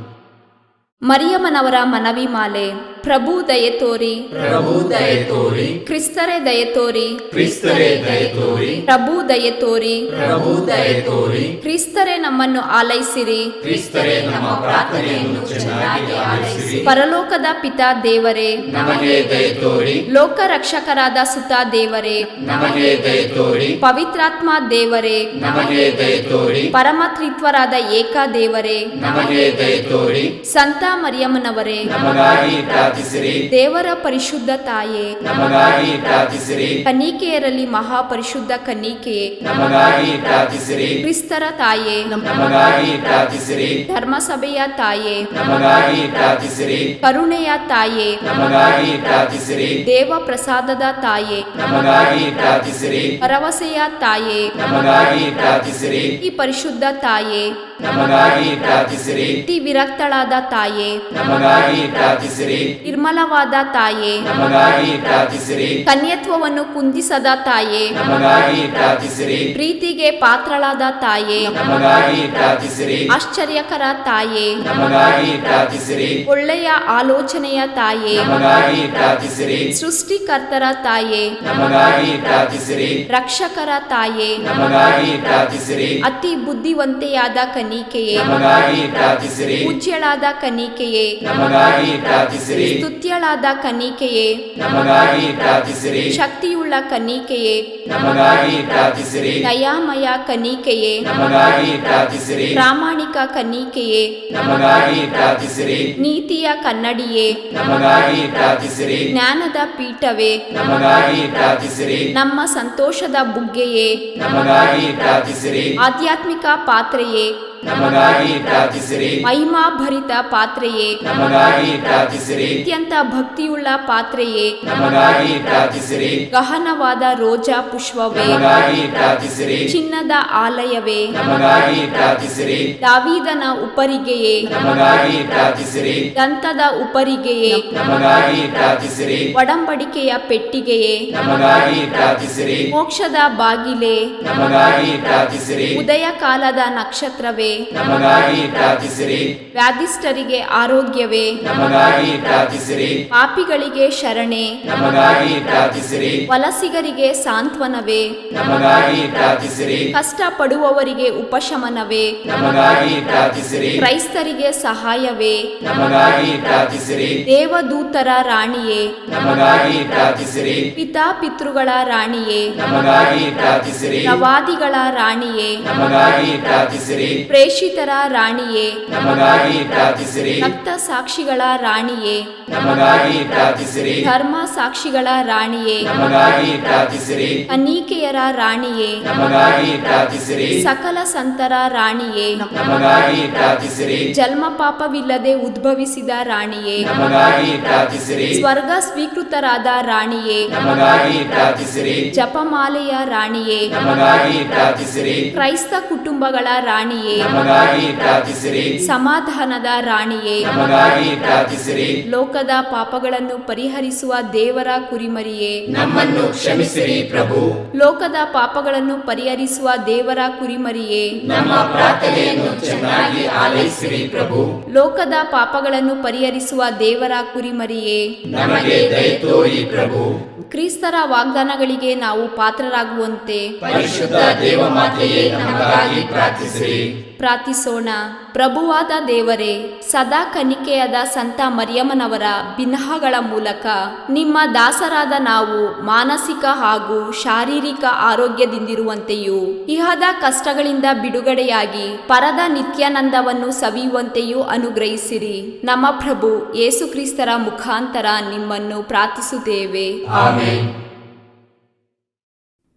ಮರಿಯಮ್ಮನವರ ಮನವಿ ಮಾಲೆ. ಪ್ರಭು ದಯೆ ತೋರಿ,
ಪ್ರಭು ದಯೆ ತೋರಿ,
ಕ್ರಿಸ್ತರೇ ದಯೆ ತೋರಿ,
ಕ್ರಿಸ್ತರೇ ದಯೆ ತೋರಿ,
ಪ್ರಭು ದಯೆ ತೋರಿ,
ಪ್ರಭು ದಯೆ ತೋರಿ,
ಕ್ರಿಸ್ತರೇ ನಮ್ಮನ್ನು ಆಲೈಸಿರಿ,
ಕ್ರಿಸ್ತರೇ ನಮ್ಮ ಪ್ರಾರ್ಥನೆಯನ್ನು ಚೆನ್ನಾಗಿ ಆಲಿಸಿರಿ.
ಪರಲೋಕದ ಪಿತಾ ದೇವರೇ,
ನಮಗೆ ದಯೆ ತೋರಿ,
ಲೋಕ ರಕ್ಷಕರಾದ ಸುತ ದೇವರೇ,
ನಮಗೆ ದಯೆ ತೋರಿ,
ಪವಿತ್ರಾತ್ಮ ದೇವರೇ,
ನಮಗೆ ದಯೆ ತೋರಿ,
ಪರಮತ್ರಿತ್ವರಾದ ಏಕ ದೇವರೇ,
ನಮಗೆ ದಯೆ ತೋರಿ,
ಸಂತ ಮರಿಯಮ್ಮನವರೇ,
ನಮಗಾಗಿ ಪ್ರಾರ್ಥಿಸಿರಿ.
ದೇವರ ಪರಿಶುದ್ಧ ತಾಯೇ,
ನಮಗಾಗಿ ಪ್ರಾರ್ಥಿಸಿರಿ.
ಕನ್ನಿಕೆಯರಲ್ಲಿ ಮಹಾಪರಿಶುದ್ಧ ಕನ್ನಿಕೆಯೇ,
ನಮಗಾಗಿ ಪ್ರಾರ್ಥಿಸಿರಿ.
ಕ್ರಿಸ್ತರ ತಾಯೇ,
ನಮಗಾಗಿ ಪ್ರಾರ್ಥಿಸಿರಿ.
ಧರ್ಮಸಭೆಯ ತಾಯೇ,
ನಮಗಾಗಿ ಪ್ರಾರ್ಥಿಸಿರಿ.
ಕರುಣೆಯ ತಾಯೇ,
ನಮಗಾಗಿ ಪ್ರಾರ್ಥಿಸಿರಿ.
ದೇವ ಪ್ರಸಾದದ ತಾಯೇ,
ನಮಗಾಗಿ ಪ್ರಾರ್ಥಿಸಿರಿ.
ಭರವಸೆಯ ತಾಯೇ,
ನಮಗಾಗಿ ಪ್ರಾರ್ಥಿಸಿರಿ.
ಈ ಪರಿಶುದ್ಧ ತಾಯೇ,
ನಮಗಾಗಿ ಪ್ರಾರ್ಥಿಸಿರಿ.
ಅತಿ ವಿರಕ್ತಳಾದ ತಾಯೇ,
ನಮಗಾಗಿ ಪ್ರಾರ್ಥಿಸಿರಿ.
ನಿರ್ಮಲವಾದ ತಾಯೇ,
ನಮಗಾಗಿ ಪ್ರಾರ್ಥಿಸಿರಿ.
ಕನ್ಯತ್ವವನ್ನು ಕುಂದಿಸದ ತಾಯೇ,
ನಮಗಾಗಿ ಪ್ರಾರ್ಥಿಸಿರಿ.
ಪ್ರೀತಿಗೆ ಪಾತ್ರಳಾದ ತಾಯೇ,
ನಮಗಾಗಿ ಪ್ರಾರ್ಥಿಸಿರಿ.
ಆಶ್ಚರ್ಯಕರ ತಾಯೇ,
ನಮಗಾಗಿ ಪ್ರಾರ್ಥಿಸಿರಿ.
ಒಳ್ಳೆಯ ಆಲೋಚನೆಯ ತಾಯೇ,
ನಮಗಾಗಿ ಪ್ರಾರ್ಥಿಸಿರಿ.
ಸೃಷ್ಟಿಕರ್ತರ ತಾಯೇ,
ನಮಗಾಗಿ ಪ್ರಾರ್ಥಿಸಿರಿ.
ರಕ್ಷಕರ ತಾಯೇ,
ನಮಗಾಗಿ ಪ್ರಾರ್ಥಿಸಿರಿ.
ಅತಿ ಬುದ್ಧಿವಂತೆಯಾದ ಕನ್ನಿಕೆಯೇ,
ನಮಗಾಗಿ ಪ್ರಾರ್ಥಿಸಿರಿ.
ಪೂಜ್ಯಳಾದ ಕನ್ನಿಕೆಯೇ,
ನಮಗಾಗಿ ಪ್ರಾರ್ಥಿಸಿರಿ.
ಸ್ತುತ್ಯಳಾದ ಕನ್ನಿಕೆಯೇ,
ನಮಗಾಗಿ ಪ್ರಾರ್ಥಿಸಿರಿ.
ಶಕ್ತಿಯುಳ್ಳ ಕನ್ನಿಕೆಯೇ,
ನಮಗಾಗಿ ಪ್ರಾರ್ಥಿಸಿರಿ.
ದಯಾಮಯ ಕನ್ನಿಕೆಯೇ,
ನಮಗಾಗಿ ಪ್ರಾರ್ಥಿಸಿರಿ.
ಪ್ರಾಮಾಣಿಕ ಕನ್ನಿಕೆಯೇ,
ನಮಗಾಗಿ ಪ್ರಾರ್ಥಿಸಿರಿ.
ನೀತಿಯ ಕನ್ನಡಿಯೇ,
ನಮಗಾಗಿ ಪ್ರಾರ್ಥಿಸಿರಿ.
ಜ್ಞಾನದ ಪೀಠವೇ,
ನಮಗಾಗಿ ಪ್ರಾರ್ಥಿಸಿರಿ.
ನಮ್ಮ ಸಂತೋಷದ ಬುಗ್ಗೆಯೇ,
ನಮಗಾಗಿ ಪ್ರಾರ್ಥಿಸಿರಿ.
ಆಧ್ಯಾತ್ಮಿಕ ಪಾತ್ರೆಯೇ,
ನಮಗಾಗಿ ಪ್ರಾರ್ಥಿಸಿರಿ.
ಮಹಿಮಾಭರಿತ ಪಾತ್ರೆಯೇ,
ನಮಗಾಗಿ ಪ್ರಾರ್ಥಿಸಿರಿ.
ಅತ್ಯಂತ ಭಕ್ತಿಯುಳ್ಳ ಪಾತ್ರೆಯೇ,
ನಮಗಾಗಿ ಪ್ರಾರ್ಥಿಸಿರಿ.
ಗಹನವಾದ ರೋಜಾ ಪುಷ್ಪವೇ,
ನಮಗಾಗಿ ಪ್ರಾರ್ಥಿಸಿರಿ.
ಚಿನ್ನದ ಆಲಯವೇ,
ನಮಗಾಗಿ ಪ್ರಾರ್ಥಿಸಿರಿ.
ದಾವೀದನ ಉಪರಿಗೆಯೇ,
ನಮಗಾಗಿ ಪ್ರಾರ್ಥಿಸಿರಿ.
ದಂತದ ಉಪರಿಗೆಯೇ,
ನಮಗಾಗಿ ಪ್ರಾರ್ಥಿಸಿರಿ.
ಒಡಂಬಡಿಕೆಯ ಪೆಟ್ಟಿಗೆಯೇ,
ನಮಗಾಗಿ ಪ್ರಾರ್ಥಿಸಿರಿ.
ಮೋಕ್ಷದ ಬಾಗಿಲೇ,
ನಮಗಾಗಿ ಪ್ರಾರ್ಥಿಸಿರಿ.
ಉದಯ ಕಾಲದ ನಕ್ಷತ್ರವೇ,
ನಮಗಾಗಿ ಪ್ರಾರ್ಥಿಸಿರಿ.
ವ್ಯಾಧಿಷ್ಠರಿಗೆ ಆರೋಗ್ಯವೇ,
ನಮಗಾಗಿ ಪ್ರಾರ್ಥಿಸಿರಿ.
ಪಾಪಿಗಳಿಗೆ ಶರಣೆ,
ನಮಗಾಗಿ ಪ್ರಾರ್ಥಿಸಿರಿ.
ವಲಸಿಗರಿಗೆ ಸಾಂತ್ವನವೇ,
ನಮಗಾಗಿ ಪ್ರಾರ್ಥಿಸಿರಿ.
ಕಷ್ಟ ಪಡುವವರಿಗೆ ಉಪಶಮನವೇ,
ನಮಗಾಗಿ ಪ್ರಾರ್ಥಿಸಿರಿ.
ಕ್ರೈಸ್ತರಿಗೆ ಸಹಾಯವೇ,
ನಮಗಾಗಿ ಪ್ರಾರ್ಥಿಸಿರಿ.
ದೇವದೂತರ ರಾಣಿಯೇ,
ನಮಗಾಗಿ ಪ್ರಾರ್ಥಿಸಿರಿ.
ಪಿತಾಪಿತೃಗಳ ರಾಣಿಯೇ,
ನಮಗಾಗಿ ಪ್ರಾರ್ಥಿಸಿರಿ.
ಪ್ರವಾದಿಗಳ ರಾಣಿಯೇ,
ನಮಗಾಗಿ ಪ್ರಾರ್ಥಿಸಿರಿ.
ಪ್ರೇಷಿತರ ರಾಣಿಯೇ,
ನಮಗಾಗಿ ಪ್ರಾರ್ಥಿಸಿರಿ.
ರಕ್ತ ಸಾಕ್ಷಿಗಳ ರಾಣಿಯೇ,
ನಮಗಾಗಿ ಪ್ರಾರ್ಥಿಸಿರಿ.
ಧರ್ಮ ಸಾಕ್ಷಿಗಳ ರಾಣಿಯೇ,
ನಮಗಾಗಿ ಪ್ರಾರ್ಥಿಸಿರಿ.
ಕನ್ನಿಕೆಯರ ರಾಣಿಯೇ,
ನಮಗಾಗಿ ಪ್ರಾರ್ಥಿಸಿರಿ.
ಸಕಲ ಸಂತರ ರಾಣಿಯೇ,
ನಮಗಾಗಿ ಪ್ರಾರ್ಥಿಸಿರಿ.
ಜನ್ಮ ಪಾಪವಿಲ್ಲದೆ ಉದ್ಭವಿಸಿದ ರಾಣಿಯೇ,
ನಮಗಾಗಿ ಪ್ರಾರ್ಥಿಸಿರಿ.
ಸ್ವರ್ಗ ಸ್ವೀಕೃತರಾದ ರಾಣಿಯೇ,
ನಮಗಾಗಿ ಪ್ರಾರ್ಥಿಸಿರಿ.
ಜಪಮಾಲೆಯ ರಾಣಿಯೇ,
ನಮಗಾಗಿ ಪ್ರಾರ್ಥಿಸಿರಿ.
ಕ್ರೈಸ್ತ ಕುಟುಂಬಗಳ ರಾಣಿಯೇ,
ನಮಗಾಗಿ ಪ್ರಾರ್ಥಿಸಿರಿ.
ಸಮಾಧಾನದ ರಾಣಿಯೇ,
ನಮಗಾಗಿ ಪ್ರಾರ್ಥಿಸಿರಿ.
ಲೋಕದ ಪಾಪಗಳನ್ನು ಪರಿಹರಿಸುವ ದೇವರ ಕುರಿಮರಿಯೇ,
ನಮ್ಮನ್ನು ಕ್ಷಮಿಸಿರಿ ಪ್ರಭು.
ಲೋಕದ ಪಾಪಗಳನ್ನು ಪರಿಹರಿಸುವ ದೇವರ ಕುರಿಮರಿಯೇ,
ನಮ್ಮ ಪ್ರಾರ್ಥನೆಯನ್ನು ಚೆನ್ನಾಗಿ ಆಲೈಸಿರಿ ಪ್ರಭು.
ಲೋಕದ ಪಾಪಗಳನ್ನು ಪರಿಹರಿಸುವ ದೇವರ ಕುರಿಮರಿಯೇ,
ನಮಗೆ ದಯೆ ತೋರಿ ಪ್ರಭು.
ಕ್ರಿಸ್ತರ ವಾಗ್ದಾನಗಳಿಗೆ ನಾವು ಪಾತ್ರರಾಗುವಂತೆ
ಪರಿಶುದ್ಧ ದೇವಮಾತೆಯೇ ನಮಗಾಗಿ ಪ್ರಾರ್ಥಿಸಿರಿ.
ಪ್ರಾರ್ಥಿಸೋಣ. ಪ್ರಭುವಾದ ದೇವರೇ, ಸದಾ ಕನ್ನಿಕೆಯಾದ ಸಂತ ಮರಿಯಮ್ಮನವರ ಬಿನ್ನಹಗಳ ಮೂಲಕ ನಿಮ್ಮ ದಾಸರಾದ ನಾವು ಮಾನಸಿಕ ಹಾಗೂ ಶಾರೀರಿಕ ಆರೋಗ್ಯದಿಂದಿರುವಂತೆಯೂ ಇಹದ ಕಷ್ಟಗಳಿಂದ ಬಿಡುಗಡೆಯಾಗಿ ಪರದ ನಿತ್ಯಾನಂದವನ್ನು ಸವಿಯುವಂತೆಯೂ ಅನುಗ್ರಹಿಸಿರಿ. ನಮ್ಮ ಪ್ರಭು ಯೇಸು ಕ್ರಿಸ್ತರ ಮುಖಾಂತರ ನಿಮ್ಮನ್ನು ಪ್ರಾರ್ಥಿಸುತ್ತೇವೆ.
ಆಮೆನ್.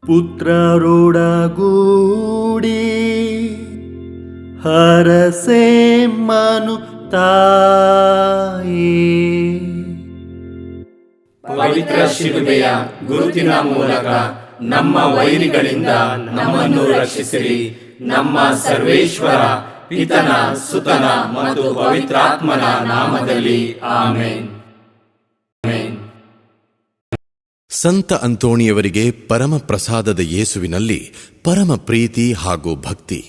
ಪುತ್ರರೊಡಗೂಡಿ ಹರಸೆ ಮನು ತಾಯೇ,
ಪವಿತ್ರ ಶಿಲುಬೆಯ ಗುರುತಿನ ಮೂಲಕ ನಮ್ಮ ವೈರಿಗಳಿಂದ ನಮ್ಮನ್ನು ರಕ್ಷಿಸಿರಿ. ನಮ್ಮ ಸರ್ವೇಶ್ವರ ಪಿತನ ಸುತನ ಮತ್ತು ಪವಿತ್ರಾತ್ಮನ ನಾಮದಲ್ಲಿ ಆಮೆನ್.
ಸಂತ ಅಂತೋಣಿಯವರಿಗೆ ಪರಮ ಪ್ರಸಾದದ ಯೇಸುವಿನಲ್ಲಿ ಪರಮ ಪ್ರೀತಿ ಹಾಗೂ ಭಕ್ತಿ.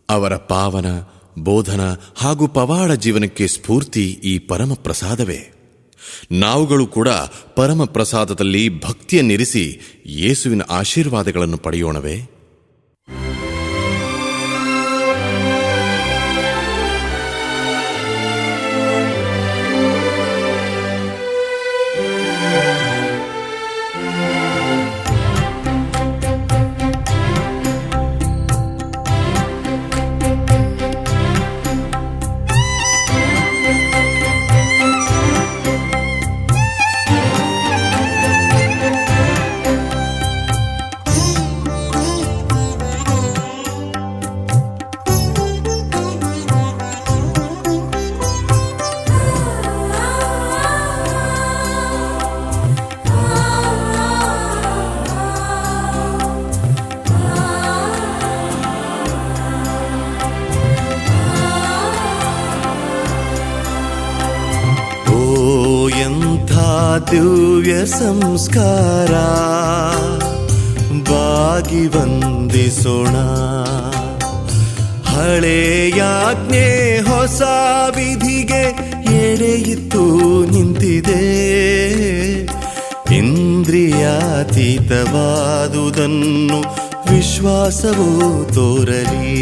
ಅವರ ಪಾವನ ಬೋಧನ ಹಾಗೂ ಪವಾಡ ಜೀವನಕ್ಕೆ ಸ್ಫೂರ್ತಿ ಈ ಪರಮ ಪ್ರಸಾದವೇ. ನಾವುಗಳು ಕೂಡ ಪರಮ ಪ್ರಸಾದದಲ್ಲಿ ಭಕ್ತಿಯನ್ನಿರಿಸಿ ಯೇಸುವಿನ ಆಶೀರ್ವಾದಗಳನ್ನು ಪಡೆಯೋಣವೇ?
ದಿವ್ಯ ಸಂಸ್ಕಾರ ಬಾಗಿ ವಂದಿಸೋಣ. ಹಳೆಯಾಜ್ಞೆ ಹೊಸ ವಿಧಿಗೆ ಎಡೆಯಿತ್ತು ನಿಂತಿದೆ. ಇಂದ್ರಿಯಾತೀತವಾದುದನ್ನು ವಿಶ್ವಾಸವು ತೋರಲಿ.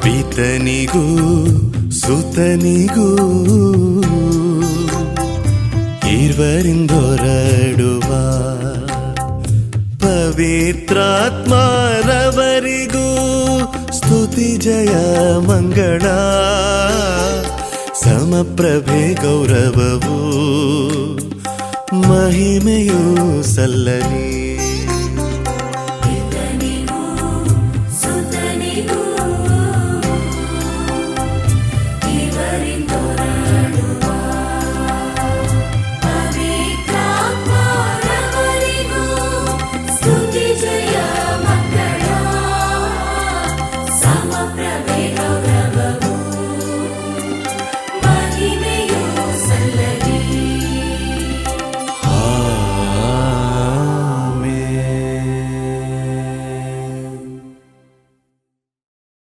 ಪಿತನಿಗೂ ಸುತನಿಗೂ ಇರುವರಿಂದೊರಡುವ ಪವಿತ್ರಾತ್ಮರವರಿಗೂ ಸ್ತುತಿ ಜಯ ಮಂಗಳ. ಸಮಪ್ರಭೆ ಗೌರವವು ಮಹಿಮೆಯೂ ಸಲ್ಲಲಿ.